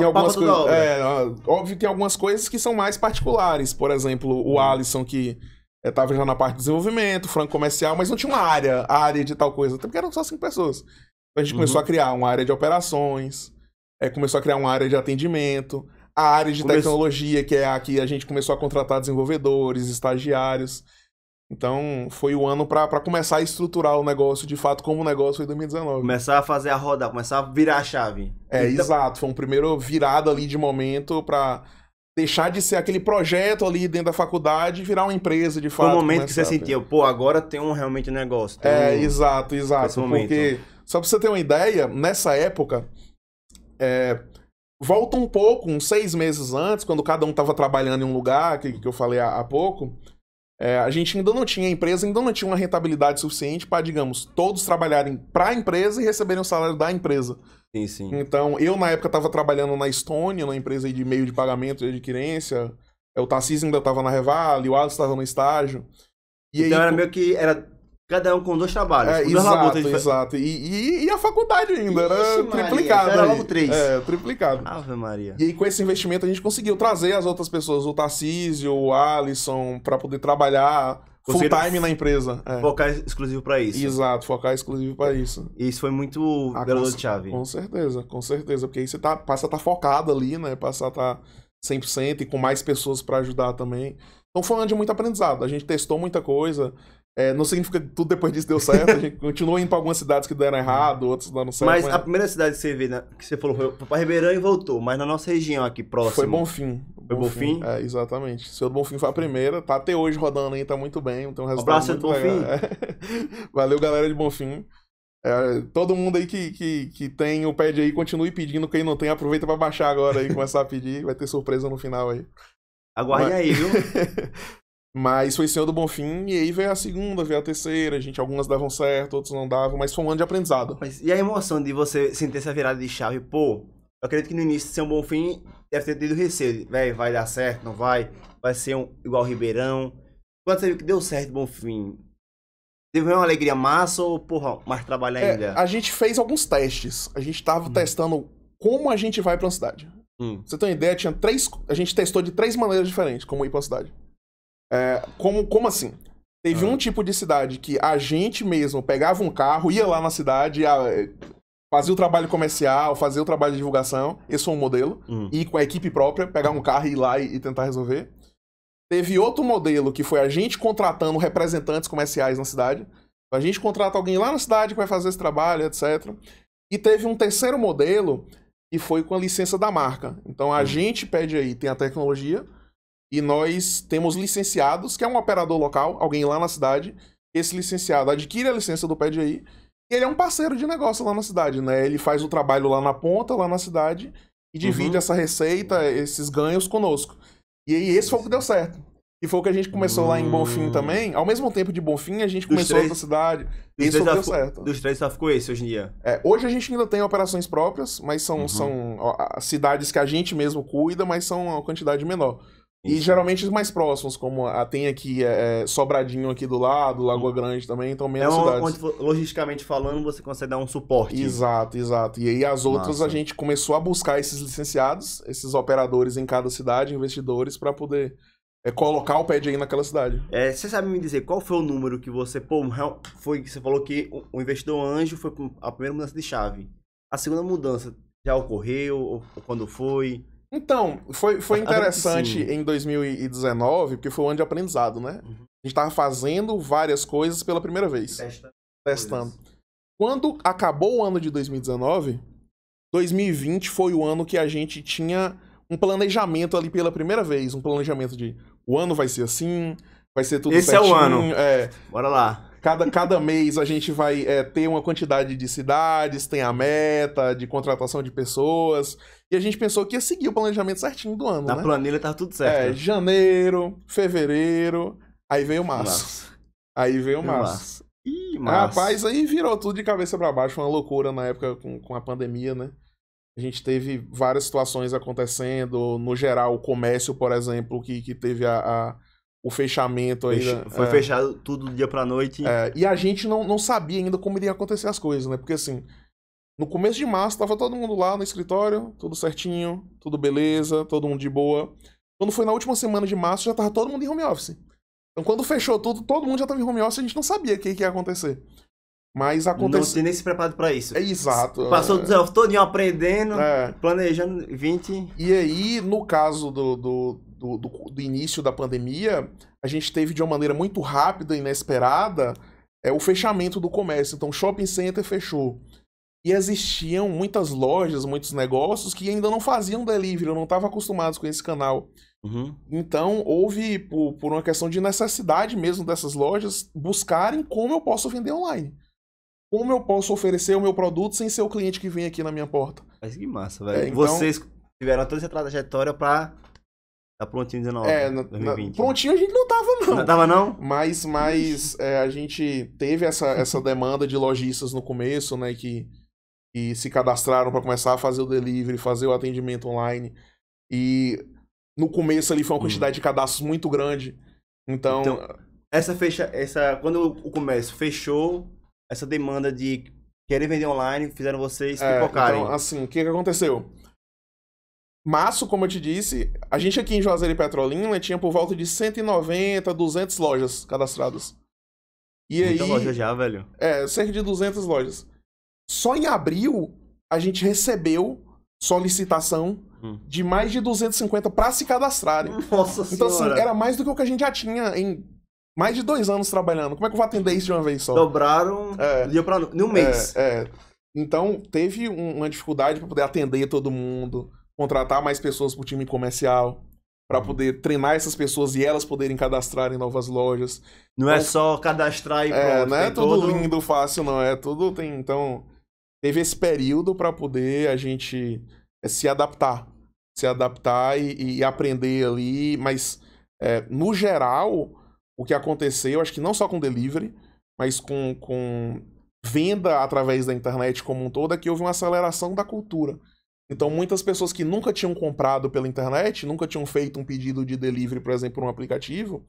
Speaker 2: tem algumas coisas que são mais particulares. Por exemplo, o Alisson, que estava já na parte de desenvolvimento, franco comercial, mas não tinha uma área de tal coisa, até porque eram só 5 pessoas. Então a gente começou a criar uma área de operações, começou a criar uma área de atendimento, a área de tecnologia, que é a que a gente começou a contratar desenvolvedores, estagiários. Então, foi o ano para começar a estruturar o negócio, de fato, como o negócio foi em 2019.
Speaker 1: Começar a fazer a rodar, começar a virar a chave.
Speaker 2: Exato. Foi um primeiro virada ali de momento para deixar de ser aquele projeto ali dentro da faculdade e virar uma empresa, de fato.
Speaker 1: Foi o momento que você sentiu, agora tem realmente um negócio.
Speaker 2: Exato. Porque, só para você ter uma ideia, nessa época... volta um pouco, uns 6 meses antes, quando cada um estava trabalhando em um lugar, que eu falei há pouco, a gente ainda não tinha empresa, ainda não tinha uma rentabilidade suficiente para, digamos, todos trabalharem para a empresa e receberem o salário da empresa.
Speaker 1: Sim.
Speaker 2: Então, eu na época estava trabalhando na Estônia, numa empresa aí de meio de pagamento e adquirência, o Tarcísio ainda estava na Revale, o Alisson estava no estágio.
Speaker 1: Então era meio que... Cada um com 2 trabalhos.
Speaker 2: Exato. E a faculdade ainda, era triplicado.
Speaker 1: Era logo 3.
Speaker 2: Triplicado.
Speaker 1: Ave Maria.
Speaker 2: E aí, com esse investimento, a gente conseguiu trazer as outras pessoas, o Tarcísio, o Alisson, para poder trabalhar full time na empresa.
Speaker 1: Focar exclusivo para isso.
Speaker 2: Exato, focar exclusivo para isso.
Speaker 1: E isso foi muito virador de chave.
Speaker 2: Com certeza. Porque aí você passa a estar focado ali, né? Passa a estar 100% e com mais pessoas para ajudar também. Então foi um ano de muito aprendizado. A gente testou muita coisa. Não significa que tudo depois disso deu certo. A gente continuou indo para algumas cidades que deram errado, outras dando certo.
Speaker 1: Mas a primeira cidade que você vê, né, que você falou, foi para Ribeirão e voltou. Mas na nossa região aqui, próxima.
Speaker 2: Foi Bonfim.
Speaker 1: Foi Bonfim?
Speaker 2: Exatamente. Seu Bonfim foi a primeira. Tá até hoje rodando aí, tá muito bem. Tem um resultado
Speaker 1: abraço muito Bonfim.
Speaker 2: Valeu, galera de Bonfim. Todo mundo aí que tem o PedAí, continue pedindo. Quem não tem, aproveita para baixar agora aí e começar a pedir. Vai ter surpresa no final aí.
Speaker 1: Aguarde aí, viu?
Speaker 2: Mas foi Senhor do Bonfim, e aí veio a segunda, veio a terceira, algumas davam certo, outras não davam, mas foi um ano de aprendizado.
Speaker 1: E a emoção de você sentir essa virada de chave? Eu acredito que no início, Senhor Bonfim deve ter tido receio. Vai dar certo, não vai? Vai ser igual Ribeirão? Quando você viu que deu certo Bonfim, teve uma alegria massa ou, mais trabalho ainda?
Speaker 2: A gente fez alguns testes. A gente tava testando como a gente vai pra uma cidade. Pra você ter uma ideia, a gente testou de 3 maneiras diferentes como ir pra uma cidade. Como assim? Teve um tipo de cidade que a gente mesmo pegava um carro, ia lá na cidade, fazia o trabalho comercial, fazia o trabalho de divulgação. Esse foi um modelo. Ir com a equipe própria, pegar um carro e ir lá e tentar resolver. Teve outro modelo que foi a gente contratando representantes comerciais na cidade. A gente contrata alguém lá na cidade que vai fazer esse trabalho, etc. E teve um terceiro modelo que foi com a licença da marca. Então a gente PedAí, tem a tecnologia. E nós temos licenciados, que é um operador local, alguém lá na cidade. Esse licenciado adquire a licença do PedAí e ele é um parceiro de negócio lá na cidade, né? Ele faz o trabalho lá na ponta, lá na cidade, e divide essa receita, esses ganhos conosco. E aí esse foi o que deu certo. que foi o que a gente começou lá em Bonfim também. Ao mesmo tempo de Bonfim, a gente
Speaker 1: Dos
Speaker 2: começou
Speaker 1: três-
Speaker 2: outra cidade.
Speaker 1: Dos
Speaker 2: Isso
Speaker 1: três
Speaker 2: deu
Speaker 1: só
Speaker 2: certo.
Speaker 1: Dos três só ficou esse hoje em dia.
Speaker 2: Hoje a gente ainda tem operações próprias, mas são cidades que a gente mesmo cuida, mas são uma quantidade menor. E
Speaker 1: Isso.
Speaker 2: geralmente os mais próximos, como tem aqui Sobradinho aqui do lado, Lagoa Grande também, então menos cidades.
Speaker 1: Onde, logisticamente falando, você consegue dar um suporte.
Speaker 2: Exato, exato. E aí as outras
Speaker 1: Massa.
Speaker 2: a gente começou a buscar esses licenciados, esses operadores em cada cidade, investidores, para poder colocar o pad aí naquela cidade.
Speaker 1: Você sabe me dizer qual foi o número que você... você falou que o investidor anjo foi a primeira mudança de chave. A segunda mudança já ocorreu? Ou quando foi?
Speaker 2: Então, foi interessante
Speaker 1: Sim.
Speaker 2: em 2019, porque foi um ano de aprendizado, né? A gente tava fazendo várias coisas pela primeira vez. Testando. Quando acabou o ano de 2019, 2020 foi o ano que a gente tinha um planejamento ali pela primeira vez. Um planejamento de o ano vai ser assim, vai ser tudo
Speaker 1: Esse
Speaker 2: certinho.
Speaker 1: é o ano. Bora lá.
Speaker 2: Cada mês a gente vai ter uma quantidade de cidades, tem a meta de contratação de pessoas. E a gente pensou que ia seguir o planejamento certinho do ano,
Speaker 1: Na
Speaker 2: né?
Speaker 1: planilha tá tudo certo.
Speaker 2: Janeiro, fevereiro, aí veio março. Aí veio março.
Speaker 1: Ih, março.
Speaker 2: Rapaz, aí virou tudo de cabeça pra baixo, uma loucura na época com a pandemia, né? A gente teve várias situações acontecendo, no geral, o comércio, por exemplo, que teve o fechamento aí.
Speaker 1: Foi fechado tudo do dia pra noite.
Speaker 2: E a gente não sabia ainda como iriam acontecer as coisas, né? Porque assim, no começo de março tava todo mundo lá no escritório, tudo certinho, tudo beleza, todo mundo de boa. Quando foi na última semana de março, já tava todo mundo em home office. Então quando fechou tudo, todo mundo já tava em home office, a gente não sabia o que ia acontecer. Mas aconteceu.
Speaker 1: Não tinha nem se preparado pra isso.
Speaker 2: Exato.
Speaker 1: Passou do zero todinho aprendendo, planejando 20.
Speaker 2: E aí, no caso do início da pandemia, a gente teve de uma maneira muito rápida e inesperada o fechamento do comércio. Então, o shopping center fechou. E existiam muitas lojas, muitos negócios que ainda não faziam delivery, não estavam acostumados com esse canal. Então, houve, por uma questão de necessidade mesmo dessas lojas, buscarem como eu posso vender online. Como eu posso oferecer o meu produto sem ser o cliente que vem aqui na minha porta.
Speaker 1: Mas que massa, velho.
Speaker 2: Então,
Speaker 1: vocês tiveram toda essa trajetória pra tá prontinho 2020.
Speaker 2: Prontinho a gente não tava, não.
Speaker 1: Não tava, não?
Speaker 2: Mas a gente teve essa demanda de lojistas no começo, né, que se cadastraram para começar a fazer o delivery, fazer o atendimento online. E no começo ali foi uma quantidade de cadastros muito grande. Então
Speaker 1: quando o comércio fechou, essa demanda de querer vender online, fizeram vocês pipocarem.
Speaker 2: Então, assim, o que aconteceu? Março, como eu te disse, a gente aqui em Juazeiro e Petrolina tinha por volta de 190, 200 lojas cadastradas. E
Speaker 1: Muita
Speaker 2: aí,
Speaker 1: loja já, velho.
Speaker 2: Cerca de 200 lojas. Só em abril, a gente recebeu solicitação de mais de 250 para se cadastrarem.
Speaker 1: Nossa Senhora.
Speaker 2: Então, assim, era mais do que o que a gente já tinha em mais de 2 anos trabalhando. Como é que eu vou atender isso de uma vez só?
Speaker 1: Dobraram do dia pra noite, em um mês.
Speaker 2: Então, teve uma dificuldade para poder atender todo mundo, contratar mais pessoas pro time comercial, para poder treinar essas pessoas e elas poderem cadastrar em novas lojas.
Speaker 1: Não é só cadastrar e pronto.
Speaker 2: Não é tudo lindo, fácil, não. Tudo tem... Então, teve esse período para poder a gente se adaptar. Se adaptar e aprender ali. Mas, no geral, o que aconteceu, acho que não só com delivery, mas com venda através da internet como um todo, é que houve uma aceleração da cultura. Então, muitas pessoas que nunca tinham comprado pela internet, nunca tinham feito um pedido de delivery, por exemplo, por um aplicativo,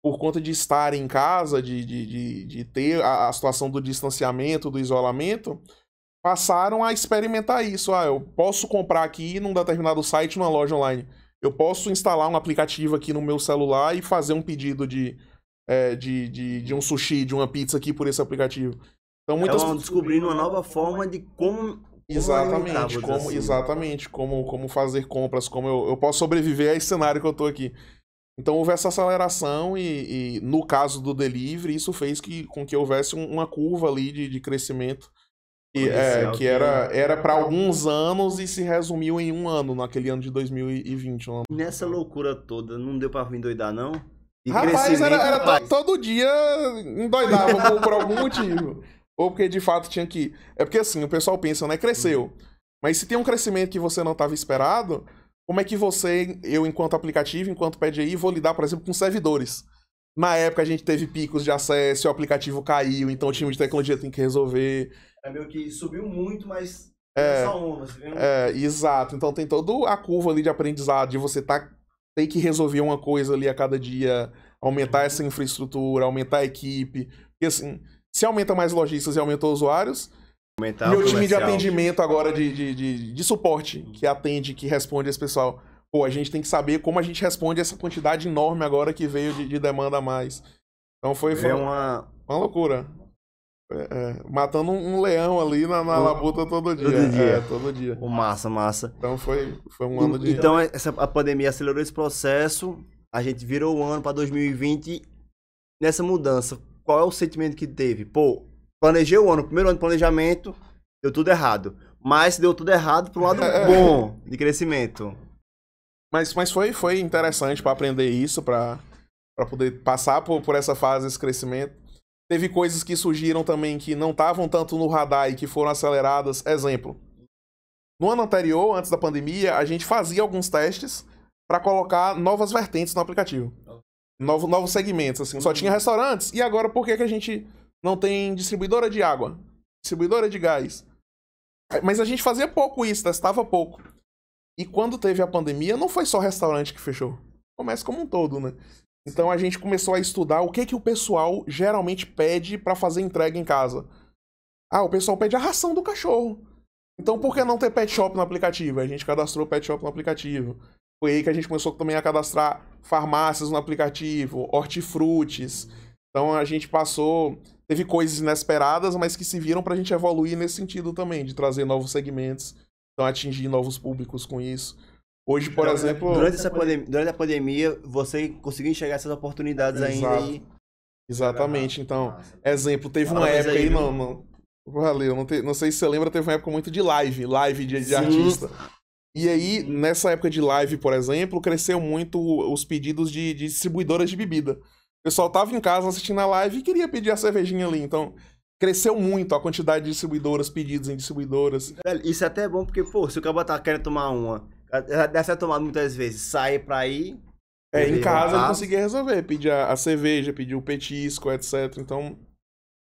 Speaker 2: por conta de estarem em casa, de ter a situação do distanciamento, do isolamento, passaram a experimentar isso. Eu posso comprar aqui num determinado site, numa loja online. Eu posso instalar um aplicativo aqui no meu celular e fazer um pedido de um sushi, de uma pizza aqui por esse aplicativo. Então, muitas
Speaker 1: pessoas descobrindo uma nova forma de como...
Speaker 2: Exatamente, como fazer compras, como eu posso sobreviver a esse cenário que eu tô aqui. Então houve essa aceleração e no caso do delivery, isso fez com que houvesse uma curva ali de crescimento que era para alguns anos e se resumiu em um ano, naquele ano de 2020.
Speaker 1: Nessa loucura toda, não deu pra endoidar, não?
Speaker 2: Rapaz, era todo dia endoidava por algum motivo. Ou porque de fato tinha que... É porque assim, o pessoal pensa, né? Cresceu. Mas se tem um crescimento que você não estava esperado, como é que eu enquanto aplicativo, enquanto PDI, vou lidar, por exemplo, com servidores. Na época a gente teve picos de acesso, o aplicativo caiu, então o time de tecnologia tem que resolver.
Speaker 1: É meio que subiu muito, mas só uma, você viu?
Speaker 2: Exato. Então tem toda a curva ali de aprendizado, de você ter que resolver uma coisa ali a cada dia, aumentar essa infraestrutura, aumentar a equipe. Porque assim, se aumenta mais lojistas e aumenta usuários,
Speaker 1: Aumentar
Speaker 2: meu
Speaker 1: o
Speaker 2: time de
Speaker 1: comercial.
Speaker 2: atendimento agora de suporte, que atende, que responde esse pessoal. Pô, a gente tem que saber como a gente responde essa quantidade enorme agora que veio de demanda a mais. Então foi uma loucura. Matando um leão ali na labuta todo dia. Todo dia.
Speaker 1: Massa.
Speaker 2: Então foi um ano de...
Speaker 1: Então a pandemia acelerou esse processo, a gente virou o ano para 2020. Nessa mudança, qual é o sentimento que teve? Pô, planejei o ano, primeiro ano de planejamento, deu tudo errado. Mas deu tudo errado pro lado bom de crescimento.
Speaker 2: Mas foi interessante para aprender isso, para poder passar por essa fase, esse crescimento. Teve coisas que surgiram também que não estavam tanto no radar e que foram aceleradas. Exemplo, no ano anterior, antes da pandemia, a gente fazia alguns testes para colocar novas vertentes no aplicativo. Novos segmentos, assim. Só tinha restaurantes. E agora, por que a gente não tem distribuidora de água? Distribuidora de gás? Mas a gente fazia pouco isso, testava pouco. E quando teve a pandemia, não foi só restaurante que fechou. Começa como um todo, né? Então a gente começou a estudar o que o pessoal geralmente pede para fazer entrega em casa. O pessoal pede a ração do cachorro. Então por que não ter pet shop no aplicativo? A gente cadastrou pet shop no aplicativo. Foi aí que a gente começou também a cadastrar farmácias no aplicativo, hortifrutis. Então a gente teve coisas inesperadas, mas que se viram pra gente evoluir nesse sentido também, de trazer novos segmentos, então atingir novos públicos com isso. Hoje, por exemplo...
Speaker 1: Durante a pandemia, você conseguiu enxergar essas oportunidades ainda aí?
Speaker 2: Exatamente. Então, exemplo, teve uma época aí... Valeu, não sei se você lembra, teve uma época muito de live de artista. E aí, nessa época de live, por exemplo, cresceu muito os pedidos de distribuidoras de bebida. O pessoal tava em casa assistindo a live e queria pedir a cervejinha ali. Então, cresceu muito a quantidade de distribuidoras, pedidos em distribuidoras.
Speaker 1: Isso até é bom porque, pô, se o cara tá querendo tomar uma, deve ser tomado muitas vezes, sai pra ir...
Speaker 2: em casa ele conseguia resolver, pedir a cerveja, pedir o petisco, etc. Então,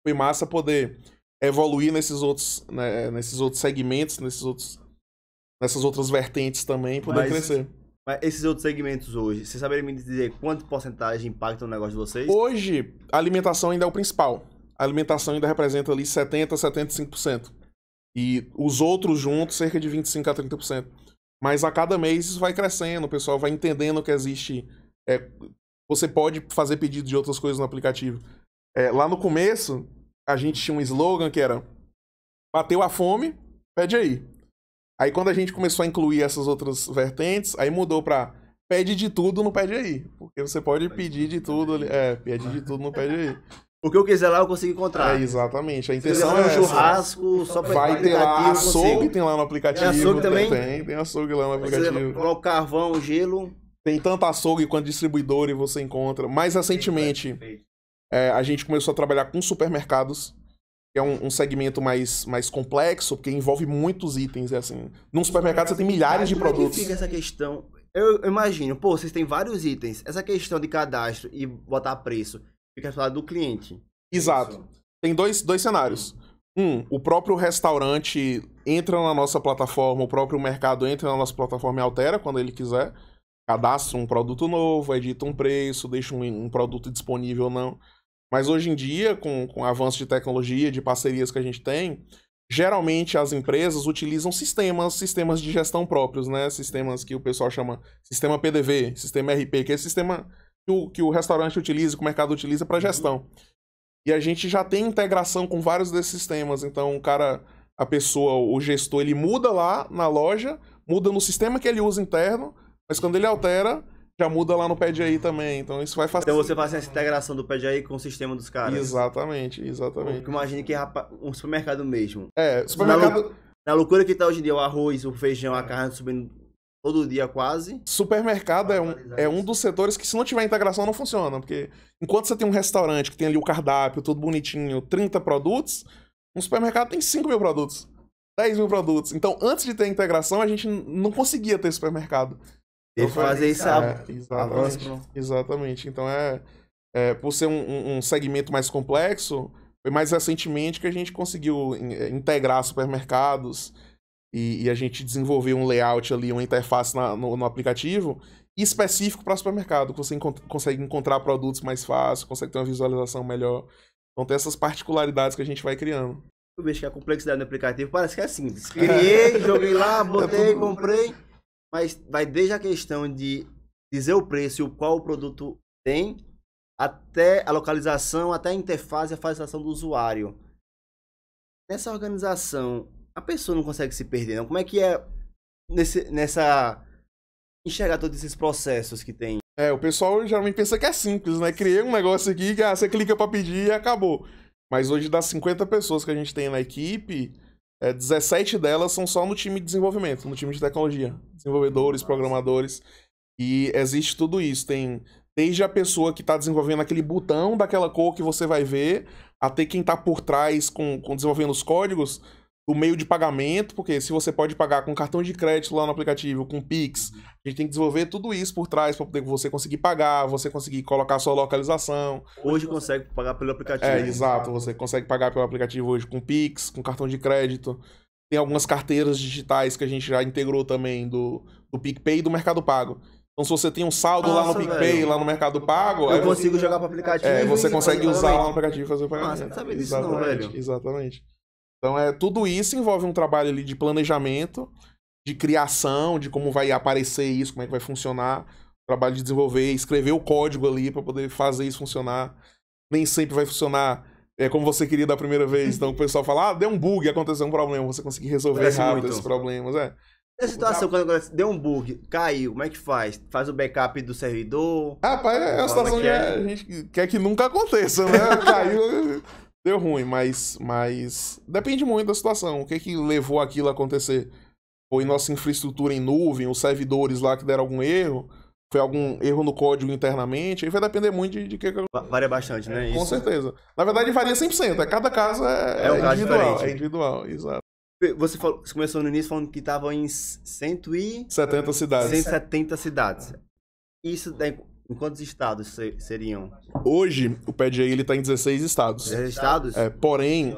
Speaker 2: foi massa poder evoluir nesses outros segmentos, nessas outras vertentes também, poder crescer.
Speaker 1: Mas esses outros segmentos hoje, você saberia me dizer quanto porcentagem impactam no negócio de vocês?
Speaker 2: Hoje, a alimentação ainda é o principal. A alimentação ainda representa ali 70%, 75%. E os outros juntos, cerca de 25% a 30%. Mas a cada mês isso vai crescendo, o pessoal vai entendendo que existe... você pode fazer pedido de outras coisas no aplicativo. Lá no começo, a gente tinha um slogan que era: bateu a fome, pede aí. Aí quando a gente começou a incluir essas outras vertentes, aí mudou pra pede de tudo no pede aí. Porque você pode pedir de tudo ali. Pede de tudo no pede aí.
Speaker 1: O que eu quiser lá eu consigo encontrar.
Speaker 2: Exatamente. A intenção
Speaker 1: é um churrasco, só pra
Speaker 2: vai ter lá açougue, tem lá no aplicativo.
Speaker 1: Tem açougue também?
Speaker 2: Tem açougue lá no aplicativo.
Speaker 1: Você coloca o carvão, o gelo.
Speaker 2: Tem tanto açougue quanto distribuidor e você encontra. Mais recentemente, a gente começou a trabalhar com supermercados, que é um segmento mais complexo, porque envolve muitos itens. Assim. Num supermercado você tem milhares de produtos.
Speaker 1: Como é que fica essa questão? Eu imagino, pô, vocês têm vários itens. Essa questão de cadastro e botar preço, fica do lado do cliente.
Speaker 2: Exato. Tem dois cenários. O próprio restaurante entra na nossa plataforma, o próprio mercado entra na nossa plataforma e altera quando ele quiser. Cadastra um produto novo, edita um preço, deixa um produto disponível ou não. Mas hoje em dia, com o avanço de tecnologia, de parcerias que a gente tem, geralmente as empresas utilizam sistemas de gestão próprios, né? Sistemas que o pessoal chama sistema PDV, sistema RP, que é o sistema que o restaurante utiliza, que o mercado utiliza para gestão. E a gente já tem integração com vários desses sistemas. Então, o gestor, ele muda lá na loja, muda no sistema que ele usa interno, mas quando ele altera, já muda lá no PDI também. Então, isso vai facilitar.
Speaker 1: Então, você faz essa integração do PDI com o sistema dos caras.
Speaker 2: Exatamente.
Speaker 1: Porque imagine que um supermercado mesmo.
Speaker 2: Supermercado...
Speaker 1: Na loucura que tá hoje em dia, o arroz, o feijão, a carne subindo todo dia quase.
Speaker 2: Supermercado é um dos setores que, se não tiver integração, não funciona. Porque enquanto você tem um restaurante que tem ali o cardápio, tudo bonitinho, 30 produtos, um supermercado tem 5 mil produtos. 10 mil produtos. Então, antes de ter a integração, a gente não conseguia ter supermercado.
Speaker 1: Teve que fazer isso
Speaker 2: exatamente. Exatamente. Então, por ser um segmento mais complexo, foi mais recentemente que a gente conseguiu integrar supermercados e a gente desenvolveu um layout ali, uma interface no aplicativo específico para supermercado, que você consegue encontrar produtos mais fácil, consegue ter uma visualização melhor. Então tem essas particularidades que a gente vai criando.
Speaker 1: Eu vejo que a complexidade do aplicativo parece que é simples. Criei, joguei lá, botei, comprei, mas vai desde a questão de dizer o preço e qual o produto tem, até a localização, até a interface e a facilitação do usuário. Nessa organização, a pessoa não consegue se perder, não? Como é que é nessa enxergar todos esses processos que tem?
Speaker 2: O pessoal geralmente pensa que é simples, né? Criei um negócio aqui que você clica pra pedir e acabou. Mas hoje, das 50 pessoas que a gente tem na equipe, 17 delas são só no time de desenvolvimento, no time de tecnologia. Desenvolvedores, programadores. E existe tudo isso. Tem desde a pessoa que tá desenvolvendo aquele botão daquela cor que você vai ver, até quem tá por trás com desenvolvendo os códigos, o meio de pagamento, porque se você pode pagar com cartão de crédito lá no aplicativo, com Pix, a gente tem que desenvolver tudo isso por trás para poder você conseguir pagar, você conseguir colocar a sua localização.
Speaker 1: Hoje consegue pagar pelo aplicativo.
Speaker 2: Exato, você consegue pagar pelo aplicativo hoje com Pix, com cartão de crédito. Tem algumas carteiras digitais que a gente já integrou também do PicPay e do Mercado Pago. Então, se você tem um saldo lá no PicPay, lá no Mercado Pago...
Speaker 1: Eu consigo jogar para o aplicativo.
Speaker 2: Você consegue usar lá no aplicativo e fazer o pagamento.
Speaker 1: Você não sabe disso não, velho.
Speaker 2: Exatamente. Então, tudo isso envolve um trabalho ali de planejamento, de criação, de como vai aparecer isso, como é que vai funcionar. Trabalho de desenvolver, escrever o código ali para poder fazer isso funcionar. Nem sempre vai funcionar como você queria da primeira vez. Então, o pessoal fala, deu um bug, aconteceu um problema. Você conseguir resolver rápido esses problemas.
Speaker 1: E a situação, quando deu um bug, caiu, como é que faz? Faz o backup do servidor?
Speaker 2: Rapaz, é uma situação que a gente quer que nunca aconteça, né? Caiu... Deu ruim, mas depende muito da situação. O que levou aquilo a acontecer? Foi nossa infraestrutura em nuvem, os servidores lá que deram algum erro? Foi algum erro no código internamente? Aí vai depender muito de que...
Speaker 1: Varia bastante, né?
Speaker 2: Com certeza. Na verdade, varia 100%. Cada caso é
Speaker 1: um caso
Speaker 2: individual.
Speaker 1: diferente.
Speaker 2: É individual, exato.
Speaker 1: Você começou no início falando que estava em
Speaker 2: 170 cidades.
Speaker 1: 170 cidades. Isso daí... Em quantos estados seriam?
Speaker 2: Hoje, o PDI ele está em 16 estados.
Speaker 1: 16 estados?
Speaker 2: Porém,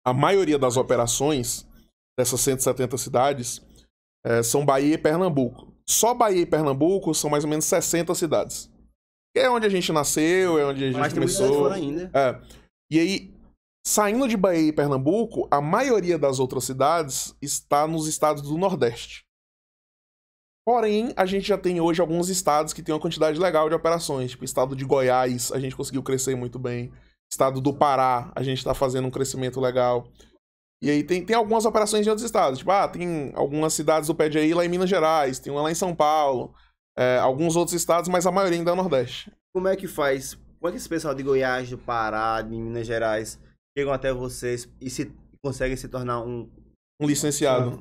Speaker 2: a maioria das operações dessas 170 cidades são Bahia e Pernambuco. Só Bahia e Pernambuco são mais ou menos 60 cidades. É onde a gente nasceu, é onde a gente começou.
Speaker 1: Fora ainda.
Speaker 2: E aí, saindo de Bahia e Pernambuco, a maioria das outras cidades está nos estados do Nordeste. Porém, a gente já tem hoje alguns estados que têm uma quantidade legal de operações. Tipo, o estado de Goiás, a gente conseguiu crescer muito bem. Estado do Pará, a gente está fazendo um crescimento legal. E aí tem algumas operações em outros estados. Tipo, tem algumas cidades do PDI lá em Minas Gerais, tem uma lá em São Paulo, alguns outros estados, mas a maioria ainda é Nordeste.
Speaker 1: Como é que faz? Como é que esse pessoal de Goiás, do Pará, de Minas Gerais, chegam até vocês e conseguem se tornar um
Speaker 2: licenciado.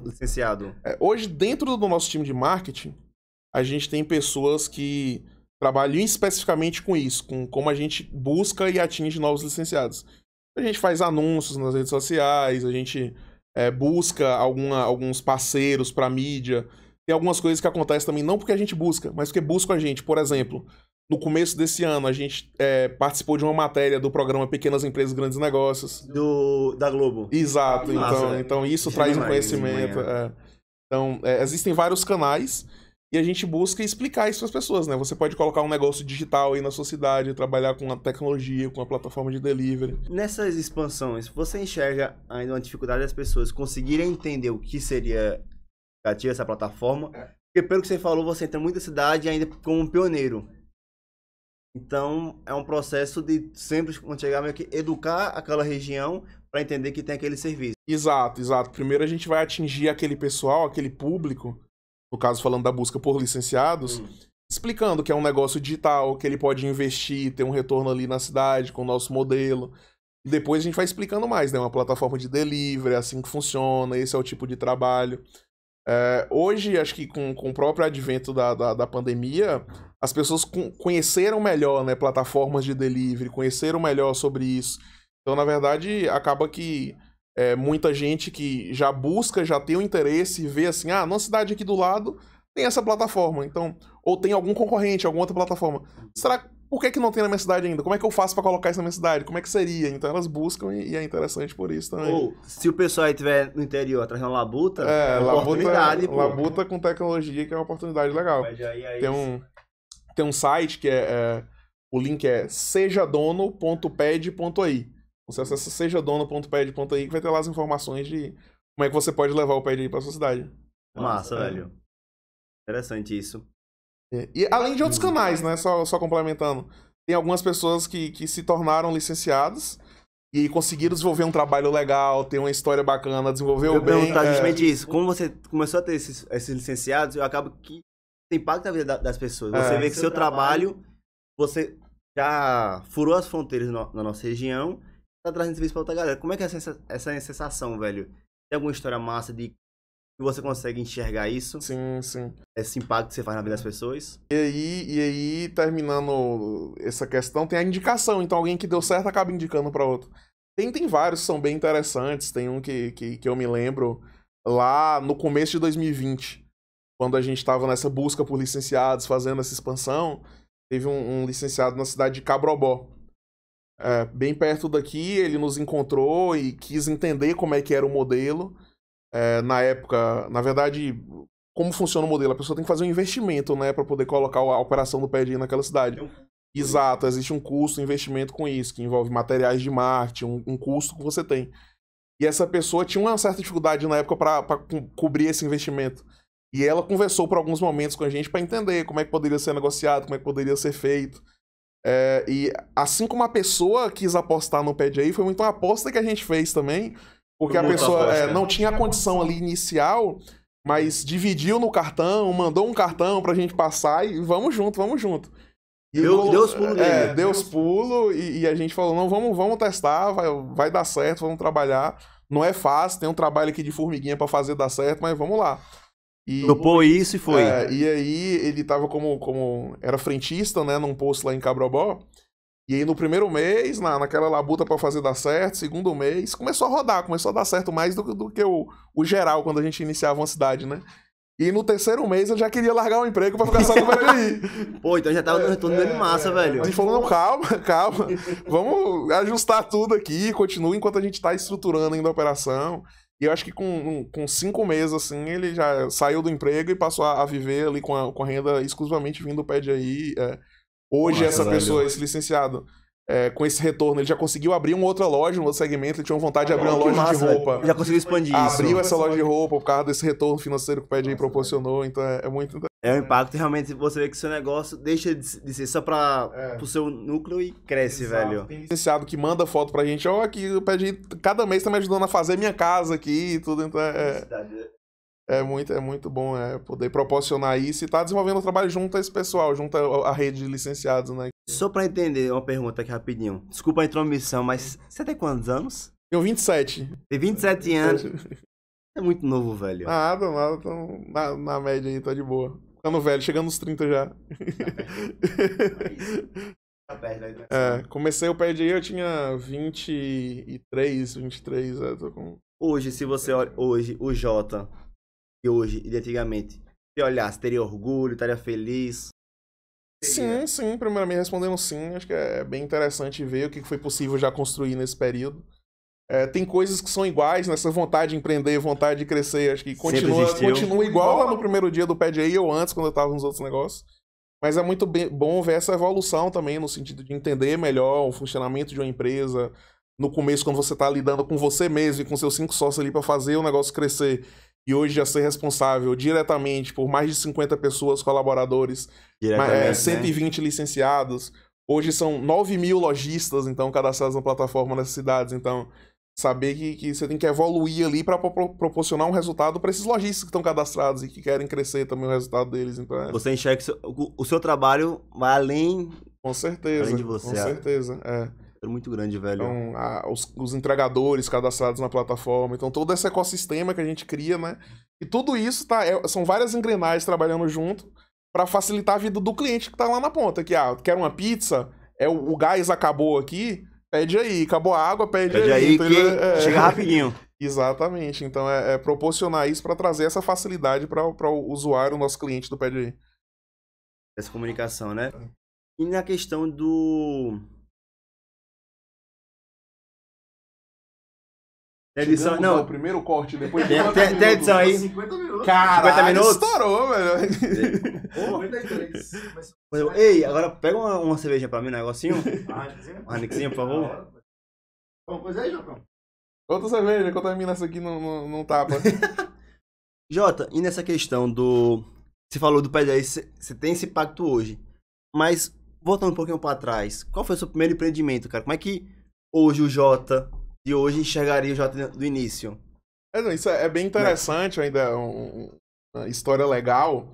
Speaker 2: Hoje, dentro do nosso time de marketing, a gente tem pessoas que trabalham especificamente com isso, com como a gente busca e atinge novos licenciados. A gente faz anúncios nas redes sociais, a gente busca alguns parceiros para mídia. Tem algumas coisas que acontecem também, não porque a gente busca, mas porque buscam a gente. Por exemplo, no começo desse ano, a gente participou de uma matéria do programa Pequenas Empresas, Grandes Negócios.
Speaker 1: Da Globo.
Speaker 2: Exato. Então isso traz um conhecimento. Então, existem vários canais e a gente busca explicar isso para as pessoas, né? Você pode colocar um negócio digital aí na sua cidade, trabalhar com a tecnologia, com a plataforma de delivery.
Speaker 1: Nessas expansões, você enxerga ainda uma dificuldade das pessoas conseguirem entender o que seria essa plataforma? Porque pelo que você falou, você entra em muita cidade ainda como um pioneiro. Então, é um processo de sempre, quando chegar, meio que educar aquela região para entender que tem aquele serviço.
Speaker 2: Exato. Primeiro a gente vai atingir aquele pessoal, aquele público, no caso falando da busca por licenciados, explicando que é um negócio digital, que ele pode investir, ter um retorno ali na cidade com o nosso modelo. E depois a gente vai explicando mais, né? Uma plataforma de delivery, é assim que funciona, esse é o tipo de trabalho. Hoje, acho que com o próprio advento da pandemia, as pessoas conheceram melhor, né, plataformas de delivery, conheceram melhor sobre isso. Então, na verdade, acaba que muita gente que já busca, já tem o interesse e vê assim, numa cidade aqui do lado tem essa plataforma, então, ou tem algum concorrente, alguma outra plataforma. Por que não tem na minha cidade ainda? Como é que eu faço pra colocar isso na minha cidade? Como é que seria? Então elas buscam e é interessante por isso também.
Speaker 1: Ou, se o pessoal aí estiver no interior atrás de uma labuta, é uma oportunidade, pô.
Speaker 2: Labuta com tecnologia, que é uma oportunidade legal. Tem um site que o link é sejadono.ped.ai. Você acessa sejadono.ped.ai que vai ter lá as informações de como é que você pode levar o ped aí pra sua cidade.
Speaker 1: Massa, velho. Interessante isso.
Speaker 2: E além de outros canais, né? Só complementando. Tem algumas pessoas que se tornaram licenciados e conseguiram desenvolver um trabalho legal, ter uma história bacana, desenvolveu bem. Eu
Speaker 1: perguntar justamente isso. Como você começou a ter esses licenciados, eu acabo que impacta a vida das pessoas. Você vê que seu trabalho, você já furou as fronteiras na nossa região, tá trazendo serviço pra outra galera. Como é que é essa sensação, velho? Tem alguma história massa de que você consegue enxergar isso?
Speaker 2: Sim, sim.
Speaker 1: Esse impacto que você faz na vida das pessoas?
Speaker 2: E aí, terminando essa questão, tem a indicação. Então, alguém que deu certo acaba indicando para outro. Tem vários que são bem interessantes. Tem um que eu me lembro lá no começo de 2020, quando a gente estava nessa busca por licenciados, fazendo essa expansão. Teve um licenciado na cidade de Cabrobó. Bem perto daqui, ele nos encontrou e quis entender como é que era o modelo. Na época, na verdade, como funciona o modelo? A pessoa tem que fazer um investimento, né, para poder colocar a operação do ped naquela cidade. Exato, existe um custo, um investimento com isso, que envolve materiais de marketing, um custo que você tem. E essa pessoa tinha uma certa dificuldade na época para cobrir esse investimento. E ela conversou por alguns momentos com a gente para entender como é que poderia ser negociado, como é que poderia ser feito. E assim como a pessoa quis apostar no ped, foi muito uma aposta que a gente fez também. Porque a pessoa não tinha a condição ali inicial, mas dividiu no cartão, mandou um cartão pra gente passar e vamos junto. E
Speaker 1: deu os pulos dele.
Speaker 2: Deu os pulos e a gente falou, não, vamos testar, vai dar certo, vamos trabalhar. Não é fácil, tem um trabalho aqui de formiguinha pra fazer dar certo, mas vamos lá.
Speaker 1: Topou isso e foi.
Speaker 2: E aí ele tava era frentista, né, num posto lá em Cabrobó. E aí no primeiro mês, naquela labuta pra fazer dar certo, segundo mês, começou a rodar, começou a dar certo mais do que o geral, quando a gente iniciava uma cidade, né? E no terceiro mês eu já queria largar o emprego pra ficar só no PDI.
Speaker 1: Pô, então já tava no retorno dele massa, velho.
Speaker 2: A gente falou, não, calma. Vamos ajustar tudo aqui, continua enquanto a gente tá estruturando ainda a operação. E eu acho que com 5 meses, assim, ele já saiu do emprego e passou a viver ali com a renda exclusivamente vindo do PDI. Hoje, essa pessoa, esse licenciado, com esse retorno, ele já conseguiu abrir uma outra loja, um outro segmento, ele tinha vontade de abrir uma loja de roupa.
Speaker 1: Já conseguiu expandir isso.
Speaker 2: Abriu essa loja de roupa por causa desse retorno financeiro que o PDI proporcionou, então é muito interessante.
Speaker 1: É um impacto, realmente, você vê que o seu negócio deixa de ser só pro seu núcleo e cresce,
Speaker 2: Exato.
Speaker 1: velho.
Speaker 2: Tem licenciado que manda foto pra gente, aqui o PDI cada mês tá me ajudando a fazer minha casa aqui e tudo, então é muito bom poder proporcionar isso e tá desenvolvendo o trabalho junto a esse pessoal, junto à rede de licenciados, né?
Speaker 1: Só pra entender, uma pergunta aqui rapidinho. Desculpa a intromissão, mas você tem quantos anos?
Speaker 2: Tenho 27.
Speaker 1: Tem 27 anos. É muito novo, velho.
Speaker 2: Nada, tô na média aí, tá de boa. Ficando velho, chegando nos 30 já.
Speaker 1: Tá perto,
Speaker 2: comecei o PDI, eu tinha 23, tô com...
Speaker 1: Hoje, se você olha, o Jota, de hoje e de antigamente, se olhasse, teria orgulho, estaria feliz?
Speaker 2: Sim, primeiramente respondendo sim, acho que é bem interessante ver o que foi possível já construir nesse período. Tem coisas que são iguais nessa vontade de empreender, vontade de crescer, acho que continua igual lá no primeiro dia do PDI ou antes, quando eu estava nos outros negócios. Mas é muito bom ver essa evolução também, no sentido de entender melhor o funcionamento de uma empresa. No começo, quando você está lidando com você mesmo e com seus 5 sócios ali para fazer o negócio crescer, e hoje já ser responsável diretamente por mais de 50 pessoas, colaboradores, 120 licenciados. Hoje são 9.000 lojistas, então, cadastrados na plataforma nessas cidades. Então, saber que você tem que evoluir ali para proporcionar um resultado para esses lojistas que estão cadastrados e que querem crescer também o resultado deles. Então,
Speaker 1: Você enxerga que o seu trabalho vai além...
Speaker 2: Com certeza,
Speaker 1: além de você.
Speaker 2: Com certeza,
Speaker 1: É muito grande, velho.
Speaker 2: Então, os entregadores cadastrados na plataforma. Então, todo esse ecossistema que a gente cria, né? E tudo isso são várias engrenagens trabalhando junto para facilitar a vida do cliente que tá lá na ponta. Que, quer uma pizza, o gás acabou aqui, Pede aí, acabou a água, pede
Speaker 1: Pede aí
Speaker 2: então,
Speaker 1: que chega rapidinho.
Speaker 2: Exatamente, então é proporcionar isso para trazer essa facilidade para o usuário, o nosso cliente do Pede aí.
Speaker 1: Essa comunicação, né? E na questão do...
Speaker 2: Edição,
Speaker 1: não,
Speaker 2: o primeiro corte, depois de
Speaker 1: tem edição aí.
Speaker 3: 50 minutos.
Speaker 2: Caralho,
Speaker 1: 50 minutos?
Speaker 2: estourou, velho.
Speaker 3: 53.
Speaker 1: Ei, agora pega uma cerveja pra mim, um negocinho.
Speaker 3: Ah,
Speaker 1: Uma Nixinha, por favor.
Speaker 3: Bom, pois aí, Jotão.
Speaker 2: Outra cerveja, que eu termino essa aqui não tapa.
Speaker 1: Jota, e nessa questão do... Você falou do Pede aí, você tem esse pacto hoje. Mas, voltando um pouquinho pra trás, qual foi o seu primeiro empreendimento, cara? Como é que hoje o Jota de hoje enxergaria o Jota do início?
Speaker 2: Não, isso é bem interessante, ainda uma história legal.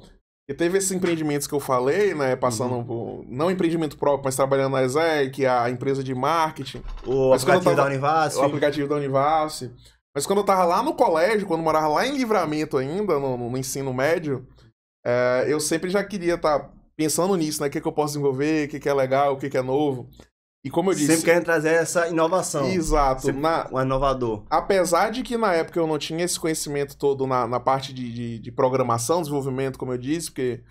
Speaker 2: E teve esses empreendimentos que eu falei, né? Passando por, não empreendimento próprio, mas trabalhando na ESEC, a empresa de marketing.
Speaker 1: O aplicativo da Univasse.
Speaker 2: O aplicativo da Univasse. Mas quando eu tava lá no colégio, quando eu morava lá em Livramento ainda, no ensino médio, eu sempre já queria estar pensando nisso, né? O que eu posso desenvolver, o que é legal, o que é novo. E como eu disse...
Speaker 1: Sempre querendo trazer essa inovação.
Speaker 2: Exato.
Speaker 1: Um inovador.
Speaker 2: Apesar de que na época eu não tinha esse conhecimento todo na parte de programação, desenvolvimento, como eu disse, porque,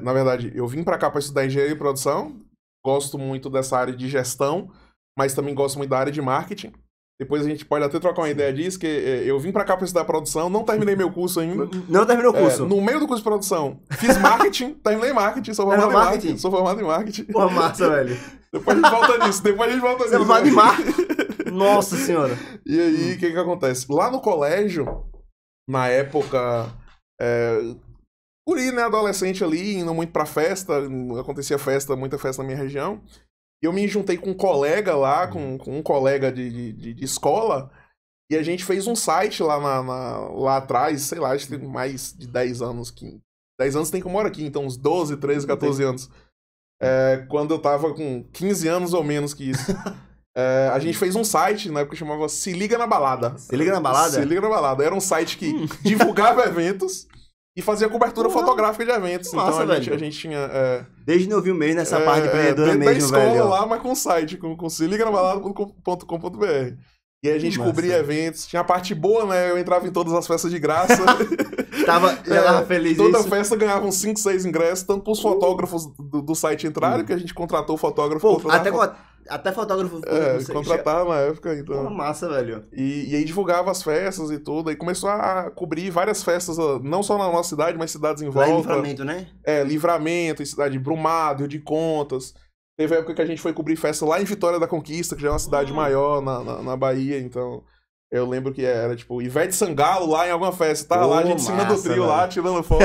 Speaker 2: na verdade, eu vim para cá para estudar engenharia e produção, gosto muito dessa área de gestão, mas também gosto muito da área de marketing. Depois a gente pode até trocar uma ideia disso, que eu vim pra cá pra estudar produção, não terminei meu curso ainda.
Speaker 1: Não terminou o curso?
Speaker 2: No meio do curso de produção, fiz marketing, terminei marketing, sou formado em marketing. Sou formado em marketing.
Speaker 1: Pô, massa, velho.
Speaker 2: Depois a gente volta nisso,
Speaker 1: Você é formado em marketing? Nossa senhora.
Speaker 2: E aí, o que acontece? Lá no colégio, na época, guri, né, adolescente ali, indo muito pra festa, acontecia muita festa na minha região. Eu me juntei com um colega lá, com um colega de escola, e a gente fez um site lá atrás, sei lá, acho que tem mais de 10 anos. 10 anos tem que eu moro aqui, então uns 12, 13, 14 anos. Quando eu tava com 15 anos ou menos que isso. A gente fez um site, na época chamava Se Liga na Balada.
Speaker 1: Se Liga na Balada?
Speaker 2: Se Liga na Balada. Era um site que divulgava eventos e fazia cobertura fotográfica de eventos.
Speaker 1: Massa,
Speaker 2: então a gente tinha...
Speaker 1: Desde novinho mesmo, nessa parte de empreendedora mesmo,
Speaker 2: da escola
Speaker 1: velho.
Speaker 2: lá, mas com o site, com seliganabalada.com.br. E aí a gente cobria eventos. Tinha a parte boa, né? Eu entrava em todas as festas de graça.
Speaker 1: Já tava feliz
Speaker 2: toda
Speaker 1: isso.
Speaker 2: festa ganhava uns 5, 6 ingressos, tanto pros fotógrafos do site entrarem, que a gente contratou o fotógrafo.
Speaker 1: Pô, até fotógrafo.
Speaker 2: Contratava na época, então.
Speaker 1: Pô, massa, velho.
Speaker 2: E aí divulgava as festas e tudo. Aí começou a cobrir várias festas, não só na nossa cidade, mas cidades em volta.
Speaker 1: Lá em Livramento, né?
Speaker 2: Livramento, em cidade de Brumado, Rio de Contas. Teve época que a gente foi cobrir festa lá em Vitória da Conquista, que já é uma cidade maior na Bahia, então... Eu lembro que era, tipo, Ivete Sangalo lá em alguma festa. Tava lá, a gente em cima do trio lá, tirando foto.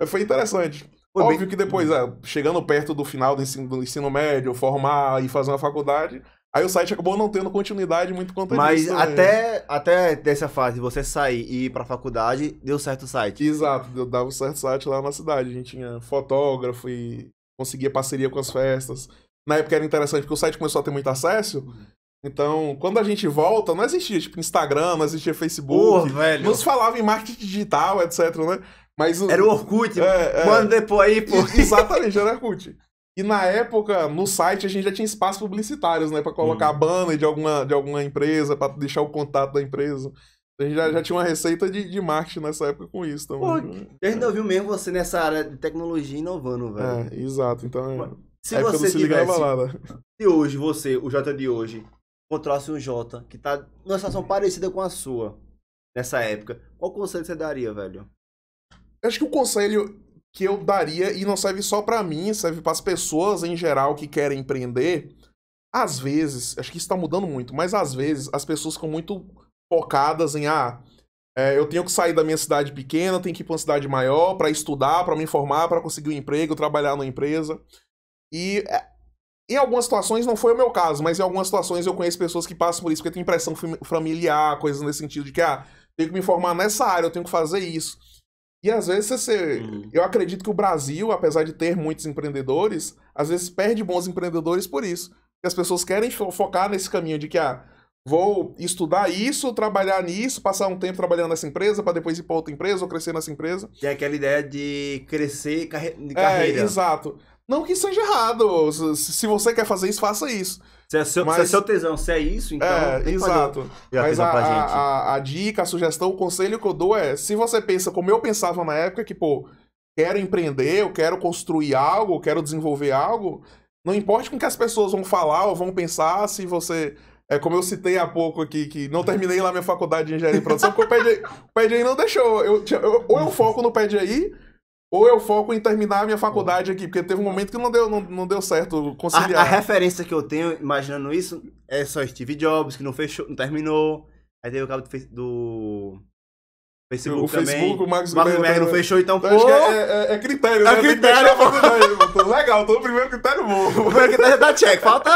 Speaker 2: Foi interessante. Óbvio que depois, chegando perto do final do ensino médio, formar e fazer uma faculdade, aí o site acabou não tendo continuidade muito conta disso.
Speaker 1: Mas até dessa fase, você sair e ir pra faculdade, deu certo o site.
Speaker 2: Exato, dava um certo site lá na cidade. A gente tinha fotógrafo e conseguia parceria com as festas. Na época era interessante porque o site começou a ter muito acesso. Então, quando a gente volta, não existia, tipo, Instagram, não existia Facebook.
Speaker 1: Velho.
Speaker 2: Não se falava em marketing digital, etc, né? Mas
Speaker 1: era o Orkut, quando depois aí, pô.
Speaker 2: Exatamente, era o Orkut. E na época, no site, a gente já tinha espaços publicitários, né? Pra colocar a banner de alguma empresa, pra deixar o contato da empresa. A gente já tinha uma receita de marketing nessa época com isso também.
Speaker 1: Pô, a gente ouviu mesmo você nessa área de tecnologia inovando, velho.
Speaker 2: Exato. Então,
Speaker 1: se você
Speaker 2: se liga na balada.
Speaker 1: Se hoje você, o Jota de hoje, encontrasse um Jota que tá numa situação parecida com a sua, nessa época, qual conselho você daria, velho?
Speaker 2: Eu acho que o conselho que eu daria, e não serve só pra mim, serve pras pessoas em geral que querem empreender, às vezes, acho que isso tá mudando muito, mas às vezes as pessoas ficam muito focadas em, eu tenho que sair da minha cidade pequena, tenho que ir pra uma cidade maior pra estudar, pra me formar, pra conseguir um emprego, trabalhar numa empresa. E em algumas situações não foi o meu caso, mas em algumas situações eu conheço pessoas que passam por isso, porque tem pressão familiar, coisas nesse sentido de que, tenho que me formar nessa área, eu tenho que fazer isso. E às vezes eu acredito que o Brasil, apesar de ter muitos empreendedores, às vezes perde bons empreendedores por isso. Porque as pessoas querem focar nesse caminho de que, vou estudar isso, trabalhar nisso, passar um tempo trabalhando nessa empresa, para depois ir para outra empresa ou crescer nessa empresa.
Speaker 1: Que é aquela ideia de crescer de carreira.
Speaker 2: Exato. Não que seja errado. Se você quer fazer isso, faça isso.
Speaker 1: Se é seu tesão, se é isso, então... tem que fazer
Speaker 2: exato. Mas
Speaker 1: tesão pra gente.
Speaker 2: a dica, a sugestão, o conselho que eu dou é, se você pensa como eu pensava na época, que, pô, quero empreender, eu quero construir algo, eu quero desenvolver algo, não importa com o que as pessoas vão falar ou vão pensar, se você... como eu citei há pouco aqui, que não terminei lá minha faculdade de engenharia e produção, porque o PDI não deixou. Ou eu foco no PDI, ou eu foco em terminar a minha faculdade aqui, porque teve um momento que não deu certo conciliar.
Speaker 1: A referência que eu tenho, imaginando isso, é só Steve Jobs, que não fechou, não terminou. Aí teve o cabo do Facebook
Speaker 2: o
Speaker 1: também.
Speaker 2: Facebook, o Marcos
Speaker 1: Zuckerberg não fechou, então, pô...
Speaker 2: Acho que é critério, né?
Speaker 1: critério.
Speaker 2: Legal, tô no primeiro critério bom.
Speaker 1: O primeiro critério já tá check, falta...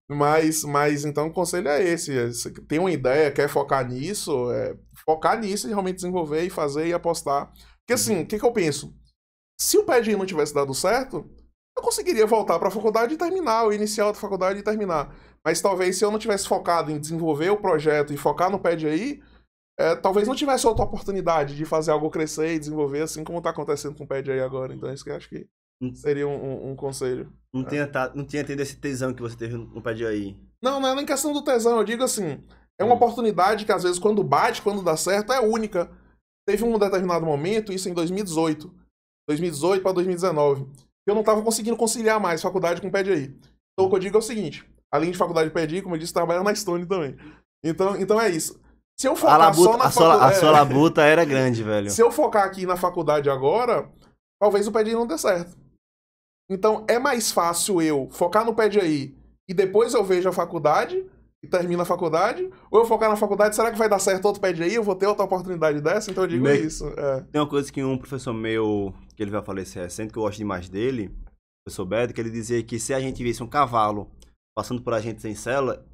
Speaker 2: Mas então o conselho é esse. Você tem uma ideia, quer focar nisso, focar nisso e realmente desenvolver e fazer e apostar. Porque assim, o que eu penso? Se o PEDI não tivesse dado certo, eu conseguiria voltar para a faculdade e terminar, ou iniciar outra faculdade e terminar. Mas talvez se eu não tivesse focado em desenvolver o projeto e focar no PEDI, talvez não tivesse outra oportunidade de fazer algo crescer e desenvolver, assim como está acontecendo com o PEDI agora. Então é isso que eu acho que seria um conselho.
Speaker 1: Não tinha tido esse tesão que você teve no PEDI.
Speaker 2: Não é nem questão do tesão, eu digo assim, é uma oportunidade que às vezes quando bate, quando dá certo, é única. Teve um determinado momento, isso em 2018 para 2019, que eu não estava conseguindo conciliar mais faculdade com PEDI. Então o que eu digo é o seguinte, além de faculdade de PEDI, como eu disse, trabalho na Stone também. Então é isso. Se eu focar só na faculdade...
Speaker 1: A sua labuta era grande, velho.
Speaker 2: Se eu focar aqui na faculdade agora, talvez o PEDI não dê certo. Então é mais fácil eu focar no PEDI e depois eu vejo a faculdade e termino a faculdade, ou eu focar na faculdade, será que vai dar certo outro PEDI? Eu vou ter outra oportunidade dessa? Então eu digo isso.
Speaker 1: Tem uma coisa que um professor meu, que ele vai falecer recente, que eu gosto demais dele, o professor Beto, que ele dizia que se a gente visse um cavalo passando por a gente sem sela,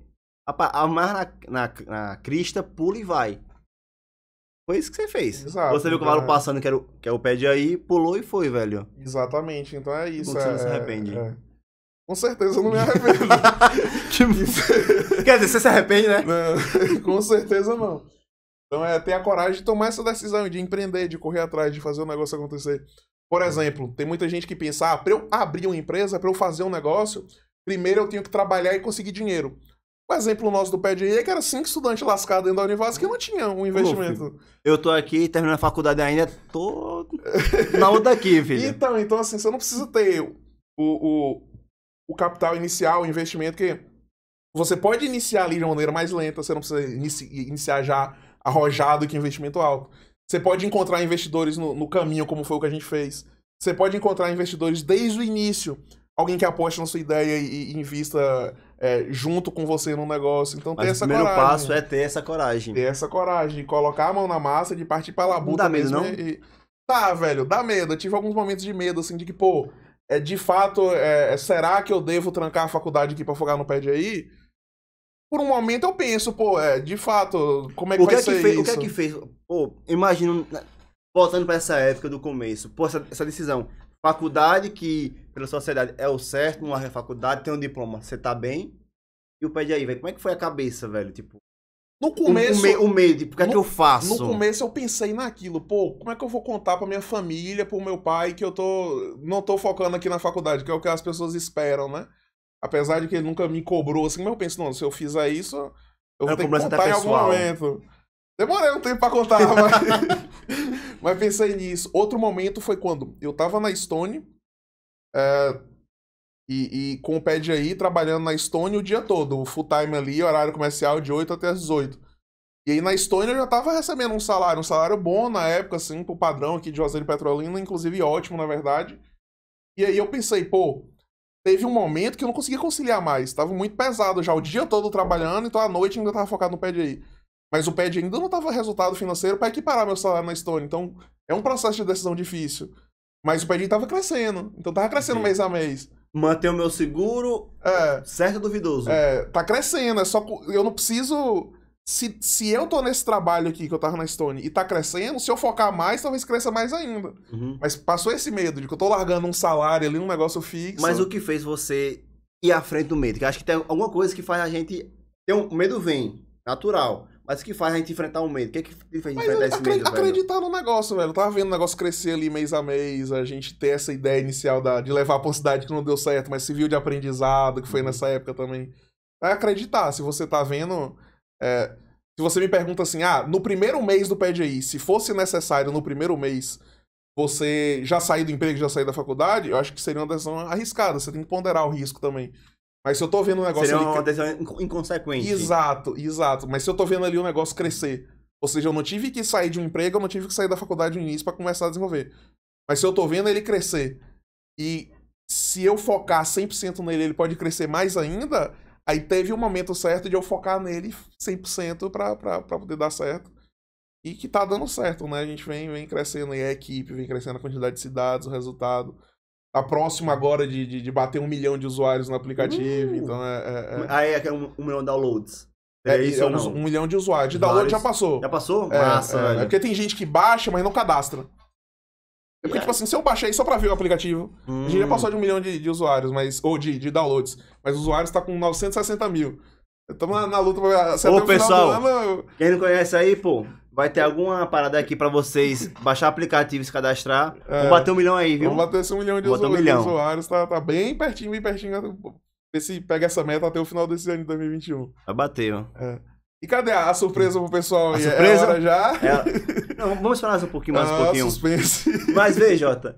Speaker 1: amarra na crista, pula e vai. Foi isso que você fez.
Speaker 2: Exato,
Speaker 1: você viu o cavalo passando, que é o PEDI, pulou e foi, velho.
Speaker 2: Exatamente, então é isso.
Speaker 1: Você não se arrepende.
Speaker 2: Com certeza eu não me arrependo.
Speaker 1: Quer dizer, você se arrepende, né?
Speaker 2: Não, com certeza não. Então ter a coragem de tomar essa decisão, de empreender, de correr atrás, de fazer o negócio acontecer. Por exemplo, tem muita gente que pensa, para eu abrir uma empresa, para eu fazer um negócio, primeiro eu tenho que trabalhar e conseguir dinheiro. O exemplo nosso do PEDI é que era 5 estudantes lascados dentro da Univasf que não tinham um investimento.
Speaker 1: Eu tô aqui, terminando a faculdade ainda, tô na outra aqui, filho.
Speaker 2: Então assim, você não precisa ter o capital inicial, o investimento, que você pode iniciar ali de uma maneira mais lenta, você não precisa iniciar já arrojado com investimento alto. Você pode encontrar investidores no caminho, como foi o que a gente fez. Você pode encontrar investidores desde o início, alguém que aposte na sua ideia e invista junto com você no negócio. Então ter essa coragem.
Speaker 1: O primeiro passo é ter essa coragem.
Speaker 2: Ter essa coragem, de colocar a mão na massa, de partir pra labuta.
Speaker 1: Não dá medo, não?
Speaker 2: Tá, velho, dá medo. Eu tive alguns momentos de medo, assim, de que, pô, de fato, será que eu devo trancar a faculdade aqui pra focar no PEDI? Por um momento eu penso, pô, de fato, como é que vai ser isso?
Speaker 1: O que é que fez? Pô, imagino, voltando pra essa época do começo, pô, essa decisão. Faculdade que, pela sociedade, é o certo, não é faculdade, tem um diploma, você tá bem. E o PEDI, velho, como é que foi a cabeça, velho? Tipo,
Speaker 2: no começo...
Speaker 1: O medo, tipo, o que é que eu faço?
Speaker 2: No começo eu pensei naquilo, pô, como é que eu vou contar pra minha família, pro meu pai, que eu não tô focando aqui na faculdade, que é o que as pessoas esperam, né? Apesar de que ele nunca me cobrou assim, mas eu penso, não, se eu fizer isso, eu vou ter que contar em algum momento. Demorei um tempo pra contar, mas pensei nisso. Outro momento foi quando eu tava na Stone, e com o PEDI trabalhando na Stone o dia todo, full time ali, horário comercial de 8 até as 18. E aí na Stone eu já tava recebendo um salário bom na época, assim, pro padrão aqui de Juazeiro e Petrolina, inclusive ótimo, na verdade. E aí eu pensei, pô, teve um momento que eu não conseguia conciliar mais, tava muito pesado já, o dia todo trabalhando, então à noite ainda tava focado no PEDI. Mas o PEDI ainda não tava resultado financeiro para equiparar meu salário na Stone, então é um processo de decisão difícil. Mas o PEDI tava crescendo, então tava crescendo mês a mês.
Speaker 1: Manter o meu seguro certo, duvidoso.
Speaker 2: Tá crescendo, é só eu não preciso... Se eu tô nesse trabalho aqui que eu tava na Stone e tá crescendo, se eu focar mais, talvez cresça mais ainda.
Speaker 1: Uhum.
Speaker 2: Mas passou esse medo de que eu tô largando um salário ali, um negócio fixo.
Speaker 1: Mas o que fez você ir à frente do medo? Que eu acho que tem alguma coisa que faz a gente... O medo vem, natural. Mas o que faz a gente enfrentar o medo? O que é que faz a gente
Speaker 2: Mas
Speaker 1: enfrentar esse medo, velho?
Speaker 2: acreditar no negócio, velho. Eu tava vendo o negócio crescer ali mês a mês, a gente ter essa ideia inicial de levar pra uma cidade que não deu certo, mas se viu de aprendizado, que foi nessa época também. É acreditar, se você tá vendo... se você me pergunta assim, no primeiro mês do PDI, se fosse necessário no primeiro mês você já sair do emprego, já sair da faculdade, eu acho que seria uma decisão arriscada, você tem que ponderar o risco também. Mas se eu tô vendo um negócio
Speaker 1: Seria
Speaker 2: ali...
Speaker 1: uma decisão inconsequente.
Speaker 2: Exato. Mas se eu tô vendo ali o negócio crescer, ou seja, eu não tive que sair de um emprego, eu não tive que sair da faculdade no início pra começar a desenvolver. Mas se eu tô vendo ele crescer, e se eu focar 100% nele, ele pode crescer mais ainda, aí teve um momento certo de eu focar nele 100% pra poder dar certo. E que tá dando certo, né? A gente vem crescendo aí a equipe, vem crescendo a quantidade de cidades, o resultado. Tá próximo agora de bater 1 milhão de usuários no aplicativo, então
Speaker 1: Aí é 1 milhão de downloads.
Speaker 2: Isso ou não? 1 milhão de usuários. De download já passou.
Speaker 1: Já passou? Massa, velho.
Speaker 2: É porque tem gente que baixa, mas não cadastra. É porque, tipo assim, se eu baixei só pra ver o aplicativo, a gente já passou de 1 milhão de usuários, ou de downloads. Mas o usuário está com 960 mil. Estamos na luta pra ser até o
Speaker 1: pessoal,
Speaker 2: final do ano.
Speaker 1: Quem não conhece aí, pô, vai ter alguma parada aqui pra vocês baixar o aplicativo e se cadastrar. Vamos bater 1 milhão aí, viu?
Speaker 2: Vamos bater esse 1 milhão de usuários. Tá bem pertinho. Ver se pega essa meta até o final desse ano de 2021.
Speaker 1: Vai bater, ó.
Speaker 2: E cadê a surpresa pro pessoal?
Speaker 1: A surpresa?
Speaker 2: É hora já?
Speaker 1: Não, vamos esperar mais um pouquinho,
Speaker 2: Suspense.
Speaker 1: Mas vê, Jota,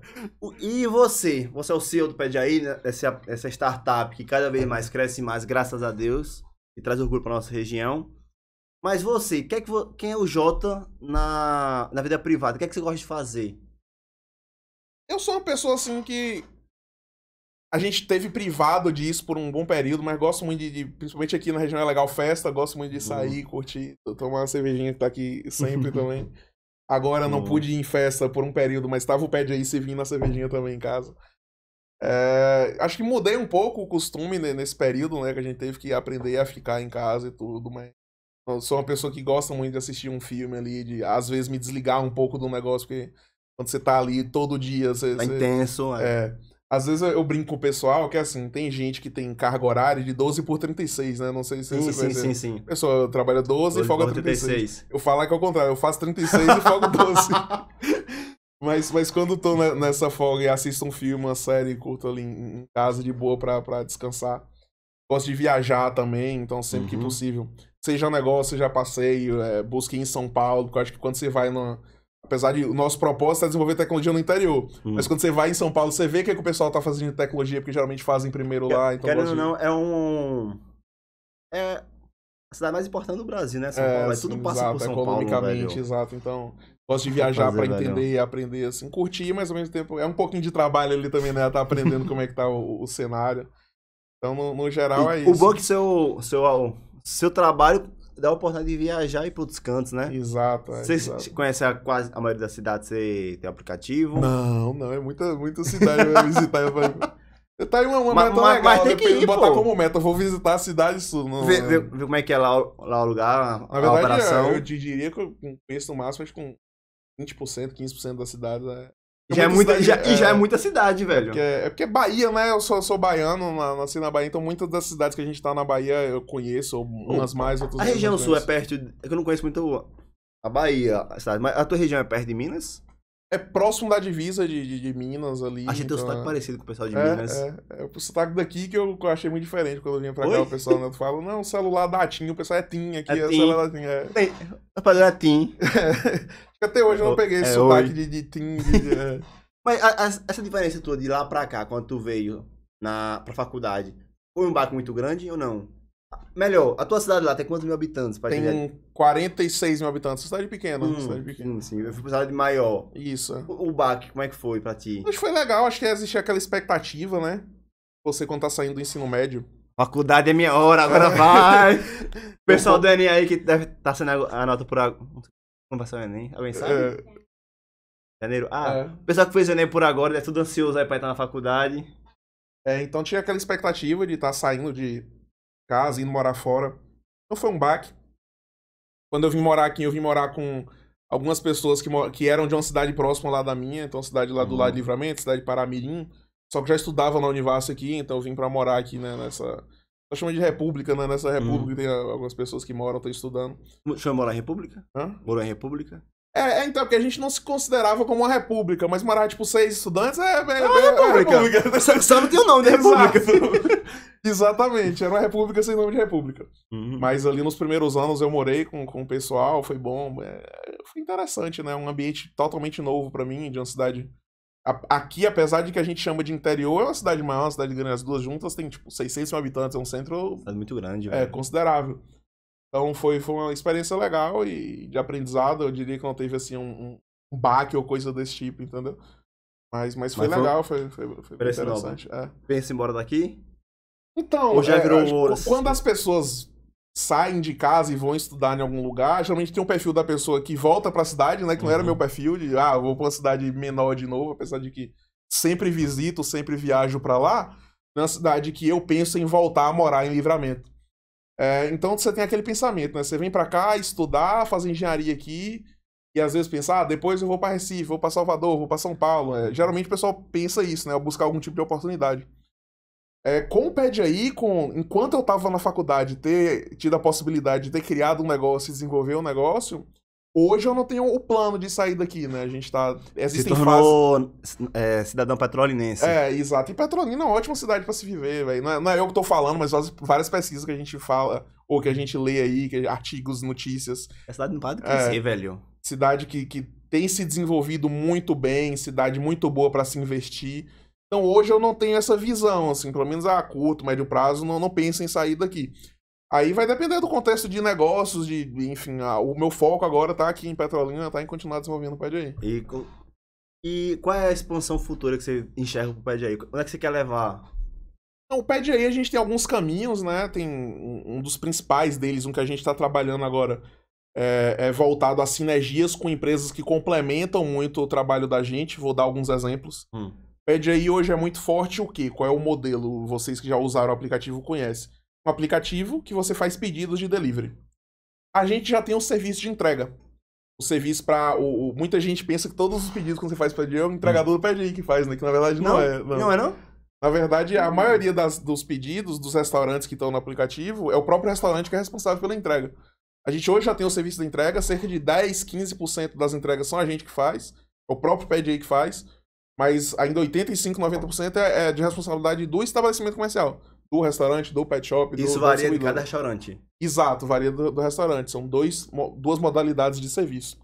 Speaker 1: e você? Você é o CEO do PDI, né? Essa startup que cada vez mais cresce mais, graças a Deus, e traz orgulho pra nossa região. Mas você, quem é o Jota na vida privada? O que é que você gosta de fazer?
Speaker 2: Eu sou uma pessoa assim que a gente teve privado disso por um bom período, mas gosto muito principalmente aqui na região é legal festa, gosto muito de sair, curtir, tomar uma cervejinha que tá aqui sempre também. Agora não pude ir em festa por um período, mas tava o pé de aí servindo a cervejinha também em casa. Acho que mudei um pouco o costume nesse período, né, que a gente teve que aprender a ficar em casa e tudo, mas eu sou uma pessoa que gosta muito de assistir um filme ali, de às vezes me desligar um pouco do negócio, porque quando você tá ali todo dia...
Speaker 1: Tá intenso,
Speaker 2: Às vezes eu brinco com o pessoal que, assim, tem gente que tem carga horária de 12 por 36, né? Não sei se você conhece.
Speaker 1: Sim.
Speaker 2: A pessoa trabalha 12 e folga 36. Eu falo que é o contrário, eu faço 36 e folgo 12. Mas quando eu tô nessa folga e assisto um filme, uma série, curto ali em casa de boa pra descansar. Gosto de viajar também, então sempre que possível. Seja negócio, seja passeio, busque em São Paulo, porque eu acho que quando você vai apesar de o nosso propósito é desenvolver tecnologia no interior. Mas quando você vai em São Paulo, você vê o que o pessoal tá fazendo de tecnologia, porque geralmente fazem primeiro lá. Então
Speaker 1: querendo ou não, é a cidade mais importante do Brasil, né? São Paulo. Tudo passa por São Paulo,
Speaker 2: economicamente, exato. Então, gosto de viajar pra entender e aprender, assim, curtir, mas ao mesmo tempo é um pouquinho de trabalho ali também, né? Tá aprendendo como é que tá o cenário. Então, no geral, é isso.
Speaker 1: O bom é que seu trabalho dá a oportunidade de viajar e ir para outros cantos, né?
Speaker 2: Exato.
Speaker 1: Você conhece quase a maioria das cidades? Você tem aplicativo?
Speaker 2: Não, é muita cidade pra visitar. Tá aí uma meta legal,
Speaker 1: mas tem que ir,
Speaker 2: botar como meta, vou visitar a cidade sul.
Speaker 1: Ver como é que é lá o lugar,
Speaker 2: na verdade,
Speaker 1: operação.
Speaker 2: Eu te diria que eu conheço no máximo, acho que com 20%, 15% das cidades.
Speaker 1: Já é muita cidade, velho.
Speaker 2: Porque Bahia, né? Eu sou baiano, nasci na Bahia, então muitas das cidades que a gente tá na Bahia eu conheço, umas mais, outras menos.
Speaker 1: A região sul é perto. É que eu não conheço muito a Bahia, a cidade, mas a tua região é perto de Minas?
Speaker 2: É próximo da divisa de Minas ali.
Speaker 1: A gente tem um sotaque parecido com o pessoal de Minas.
Speaker 2: O sotaque daqui que eu achei muito diferente quando eu vinha pra cá. O pessoal né, fala, não, celular da TIM, o pessoal é TIM aqui, é celular da TIM.
Speaker 1: Rapaziada, é TIM.
Speaker 2: Até hoje eu não peguei esse sotaque de TIM.
Speaker 1: Mas essa diferença tua de lá pra cá, quando tu veio pra faculdade, foi um baque muito grande ou não? Melhor, a tua cidade lá tem quantos mil habitantes?
Speaker 2: Tem 46 mil habitantes, cidade pequena.
Speaker 1: Sim, eu fui pra cidade maior.
Speaker 2: Isso.
Speaker 1: O baque, como é que foi pra ti?
Speaker 2: Acho que foi legal, acho que existia aquela expectativa, né? Você quando tá saindo do ensino médio.
Speaker 1: Faculdade é minha hora, agora vai! O pessoal do Enem aí que deve estar sendo a nota por agora. Como vai ser o Enem? Alguém sabe? Janeiro? O pessoal que fez o Enem por agora é tudo ansioso aí pra estar na faculdade.
Speaker 2: Então tinha aquela expectativa de estar saindo de casa, indo morar fora. Então foi um baque. Quando eu vim morar aqui, eu vim morar com algumas pessoas que eram de uma cidade próxima lá da minha, então cidade lá do lado de Livramento, cidade de Paramirim, só que já estudava na Univasso aqui, então eu vim pra morar aqui, né, Nós chamamos de república, né? Nessa república tem algumas pessoas que moram, estão estudando.
Speaker 1: Deixa eu morar em República?
Speaker 2: Hã?
Speaker 1: Morou em República?
Speaker 2: Então, porque a gente não se considerava como uma república, mas morar, tipo, 6 estudantes é
Speaker 1: república. Só não tinha o nome de república.
Speaker 2: Exatamente, era uma república sem nome de república. Mas ali nos primeiros anos eu morei com o pessoal, foi bom, foi interessante, né? Um ambiente totalmente novo pra mim, de uma cidade... Aqui, apesar de que a gente chama de interior, é uma cidade maior, uma cidade grande, as duas juntas tem, tipo, 600 mil habitantes, é um centro...
Speaker 1: É muito grande, velho.
Speaker 2: Considerável. Então foi uma experiência legal e de aprendizado, eu diria que não teve, assim, um baque ou coisa desse tipo, entendeu? Mas foi legal, foi interessante.
Speaker 1: Pensa em embora daqui?
Speaker 2: Então,
Speaker 1: ou já virou...
Speaker 2: quando as pessoas saem de casa e vão estudar em algum lugar, geralmente tem um perfil da pessoa que volta pra cidade, né? Que não era meu perfil, de, vou pra uma cidade menor de novo, apesar de que sempre visito, sempre viajo pra lá, é uma cidade que eu penso em voltar a morar em Livramento. Então você tem aquele pensamento, né? Você vem pra cá estudar, fazer engenharia aqui, e às vezes pensa, depois eu vou pra Recife, vou pra Salvador, vou pra São Paulo. Geralmente o pessoal pensa isso, né? Buscar algum tipo de oportunidade. Com o PedAI, enquanto eu tava na faculdade, ter tido a possibilidade de ter criado um negócio e desenvolver um negócio, hoje eu não tenho o plano de sair daqui, né? A gente tá...
Speaker 1: Se tornou cidadão petrolinense.
Speaker 2: Exato. E Petrolina é uma ótima cidade pra se viver, velho. Não é eu que tô falando, mas várias pesquisas que a gente fala, ou que a gente lê aí, artigos, notícias.
Speaker 1: A cidade não para de crescer, velho.
Speaker 2: Cidade que tem se desenvolvido muito bem, cidade muito boa pra se investir. Então hoje eu não tenho essa visão, assim, pelo menos a curto, médio prazo, não penso em sair daqui. Aí vai depender do contexto de negócios, enfim, o meu foco agora tá aqui em Petrolina, tá em continuar desenvolvendo o PedAI.
Speaker 1: E qual é a expansão futura que você enxerga pro PedAI? Onde é que você quer levar?
Speaker 2: Então, o PedAI a gente tem alguns caminhos, né? Tem um dos principais deles, um que a gente tá trabalhando agora, é voltado a sinergias com empresas que complementam muito o trabalho da gente. Vou dar alguns exemplos. O PedAI hoje é muito forte o quê? Qual é o modelo? Vocês que já usaram o aplicativo conhecem. Um aplicativo que você faz pedidos de delivery. A gente já tem um serviço de entrega. O serviço para muita gente pensa que todos os pedidos que você faz para PedAI é o entregador do PedAI que faz, né? Que na verdade não é.
Speaker 1: Não é não?
Speaker 2: Na verdade, a maioria dos pedidos dos restaurantes que estão no aplicativo é o próprio restaurante que é responsável pela entrega. A gente hoje já tem o serviço de entrega, cerca de 10, 15% das entregas são a gente que faz, é o próprio PedAI que faz, mas ainda 85, 90% é de responsabilidade do estabelecimento comercial, do restaurante, do pet shop.
Speaker 1: Isso varia de cada restaurante.
Speaker 2: Exato, varia do restaurante. São duas modalidades de serviço.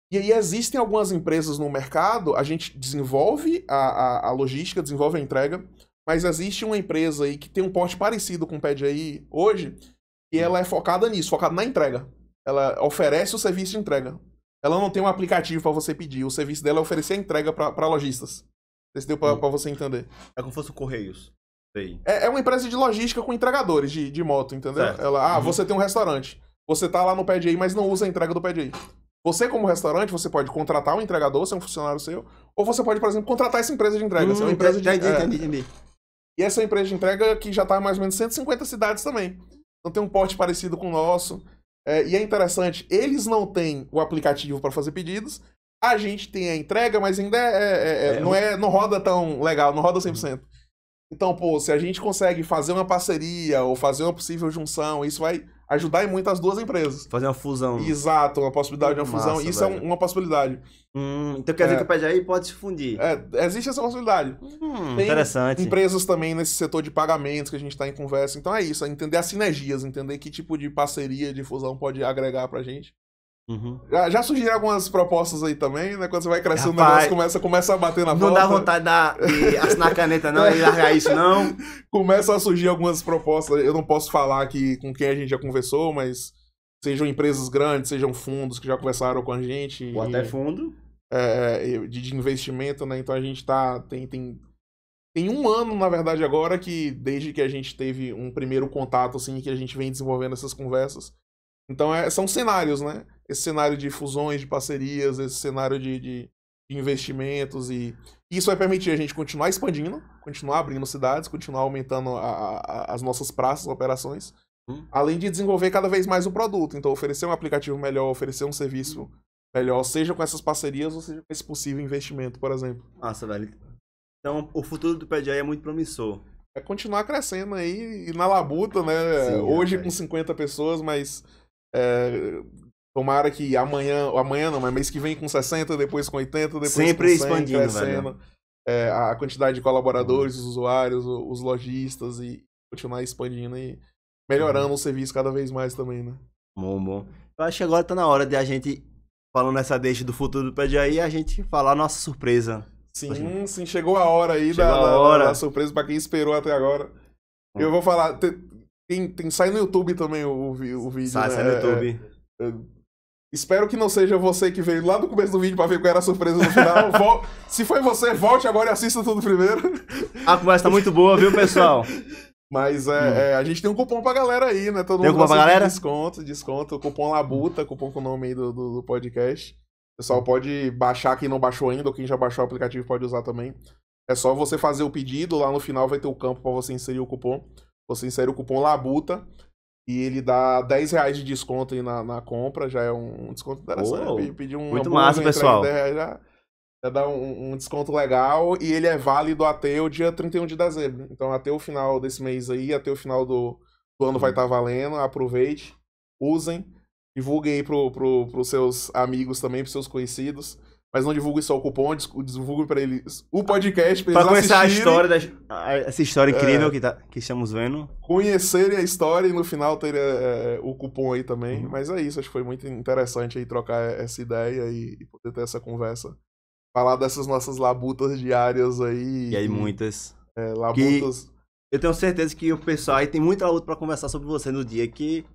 Speaker 2: E aí existem algumas empresas no mercado, a gente desenvolve a logística, desenvolve a entrega, mas existe uma empresa aí que tem um porte parecido com o PedAI hoje, e ela é focada nisso, focada na entrega. Ela oferece o serviço de entrega. Ela não tem um aplicativo para você pedir, o serviço dela é oferecer a entrega para lojistas. Se deu para você entender.
Speaker 1: É como se fosse o Correios.
Speaker 2: É uma empresa de logística com entregadores de moto, entendeu?
Speaker 1: Certo.
Speaker 2: Ela, você tem um restaurante, você tá lá no PedAI, mas não usa a entrega do PedAI. Você, como restaurante, você pode contratar um entregador, ser um funcionário seu, ou você pode, por exemplo, contratar essa empresa de entrega. Essa é uma empresa
Speaker 1: entendi.
Speaker 2: E essa empresa de entrega que já tá em mais ou menos 150 cidades também. Então tem um porte parecido com o nosso. E é interessante, eles não têm o aplicativo para fazer pedidos, a gente tem a entrega, mas ainda não roda tão legal, não roda 100%. Então, se a gente consegue fazer uma parceria ou fazer uma possível junção, isso vai ajudar em muito as duas empresas.
Speaker 1: Fazer uma fusão.
Speaker 2: Exato, uma possibilidade de uma fusão. Isso velho. É uma possibilidade.
Speaker 1: Então quer dizer que o PedAI pode se fundir.
Speaker 2: Existe essa possibilidade. Tem
Speaker 1: interessante.
Speaker 2: Empresas também nesse setor de pagamentos que a gente está em conversa. Então é isso, entender as sinergias, entender que tipo de parceria, de fusão pode agregar pra gente. Já surgiram algumas propostas aí também, né? Quando você vai crescendo, o negócio começa a bater na porta.
Speaker 1: Não dá vontade de assinar a caneta não e largar isso não.
Speaker 2: Começa a surgir algumas propostas, eu não posso falar aqui com quem a gente já conversou, mas sejam empresas grandes, sejam fundos que já conversaram com a gente.
Speaker 1: Ou até fundo.
Speaker 2: De investimento, né? Então a gente tem um ano, na verdade, agora, que desde que a gente teve um primeiro contato, assim, que a gente vem desenvolvendo essas conversas. Então são cenários, né? Esse cenário de fusões, de parcerias, esse cenário de investimentos, e isso vai permitir a gente continuar expandindo, continuar abrindo cidades, continuar aumentando as nossas praças, operações, além de desenvolver cada vez mais o produto. Então oferecer um aplicativo melhor, oferecer um serviço melhor, seja com essas parcerias ou seja com esse possível investimento, por exemplo.
Speaker 1: Nossa, velho. Então o futuro do PedAI é muito promissor.
Speaker 2: é continuar crescendo aí e na labuta, né?
Speaker 1: Sim,
Speaker 2: Hoje
Speaker 1: rapaz.
Speaker 2: com 50 pessoas, mas tomara que amanhã não, mas mês que vem com 60, depois com 80, depois
Speaker 1: Sempre
Speaker 2: com 100,
Speaker 1: expandindo,
Speaker 2: crescendo. A quantidade de colaboradores, os usuários, os lojistas e continuar expandindo e melhorando o serviço cada vez mais também, né?
Speaker 1: Bom, bom. Eu acho que agora tá na hora de a gente, falando nessa deixa do futuro do PDI, a gente falar a nossa surpresa.
Speaker 2: Sim, sim, chegou a hora aí
Speaker 1: Chegou a hora.
Speaker 2: da surpresa pra quem esperou até agora. Eu vou falar, sai no YouTube também o vídeo,
Speaker 1: Sai
Speaker 2: né?
Speaker 1: no YouTube.
Speaker 2: Espero que não seja você que veio lá do começo do vídeo pra ver qual era a surpresa no final. Se foi você, volte agora e assista tudo primeiro.
Speaker 1: A conversa tá muito boa, viu, pessoal?
Speaker 2: Mas a gente tem um cupom pra galera aí, né? Todo
Speaker 1: Tem
Speaker 2: mundo
Speaker 1: cupom pra galera?
Speaker 2: Desconto. O cupom Labuta, cupom com o nome aí do podcast. O pessoal pode baixar, quem não baixou ainda, ou quem já baixou o aplicativo pode usar também. É só você fazer o pedido, lá no final vai ter o campo pra você inserir o cupom. Você insere o cupom Labuta e ele dá R$10 de desconto aí na compra, já é um desconto interessante. Pedir um
Speaker 1: muito
Speaker 2: hambúrguer,
Speaker 1: massa, pessoal.
Speaker 2: R$10 já dá um desconto legal e ele é válido até o dia 31 de dezembro. Então até o final desse mês aí, até o final do ano vai estar valendo. Aproveite, usem, divulguem aí pros seus amigos também, pros seus conhecidos. Mas não divulgue só o cupom, divulgue pra eles o podcast, pra
Speaker 1: Pra
Speaker 2: eles
Speaker 1: conhecer a
Speaker 2: assistirem,
Speaker 1: história, essa história incrível que estamos vendo.
Speaker 2: conhecerem a história e no final ter o cupom aí também. Mas é isso, acho que foi muito interessante aí trocar essa ideia e poder ter essa conversa. Falar dessas nossas labutas diárias aí.
Speaker 1: E aí muitas.
Speaker 2: Labutas.
Speaker 1: Eu tenho certeza que o pessoal aí tem muita luta pra conversar sobre você no dia, que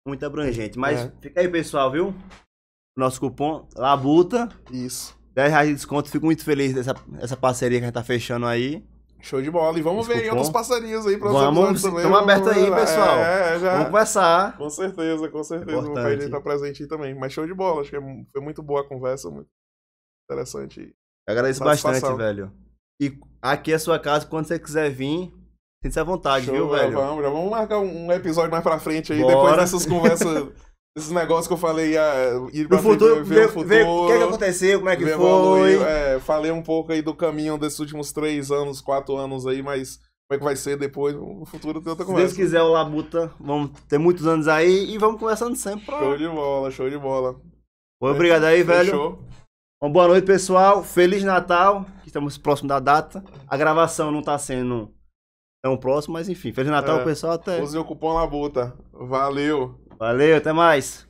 Speaker 1: muito abrangente. Mas fica aí, pessoal, viu? Nosso cupom Labuta,
Speaker 2: Isso.
Speaker 1: R$10 de desconto. Fico muito feliz dessa parceria que a gente tá fechando aí.
Speaker 2: Show de bola. E vamos ver aí
Speaker 1: cupom.
Speaker 2: outros passarinhos aí pra
Speaker 1: Vamos,
Speaker 2: também.
Speaker 1: estamos abertos aí, pessoal.
Speaker 2: Já.
Speaker 1: Vamos conversar.
Speaker 2: Com certeza.
Speaker 1: Importante.
Speaker 2: Vou pedir estar presente aí também. Mas show de bola. Acho que foi muito boa a conversa, muito interessante.
Speaker 1: Eu agradeço
Speaker 2: Satisfação.
Speaker 1: bastante, velho. E aqui é a sua casa, quando você quiser vir, sinta-se à vontade,
Speaker 2: Show,
Speaker 1: viu, velho?
Speaker 2: Já vamos marcar um episódio mais pra frente aí,
Speaker 1: Bora.
Speaker 2: depois dessas conversas, desses negócios que eu falei, ir pra
Speaker 1: No
Speaker 2: frente,
Speaker 1: futuro,
Speaker 2: ver o
Speaker 1: ver o que aconteceu, como é que foi.
Speaker 2: Falei um pouco aí do caminho desses últimos 3 anos, 4 anos aí, mas como é que vai ser depois, no futuro tem outra
Speaker 1: Se
Speaker 2: conversa.
Speaker 1: Deus quiser, o Labuta, vamos ter muitos anos aí e vamos conversando sempre.
Speaker 2: Show de bola.
Speaker 1: Obrigado aí, velho.
Speaker 2: Fechou.
Speaker 1: Uma boa noite, pessoal. Feliz Natal, que estamos próximo da data. A gravação não tá sendo tão próximo, mas enfim. Feliz Natal, pessoal. Até.
Speaker 2: Use o cupom Labuta. Valeu.
Speaker 1: Valeu, até mais.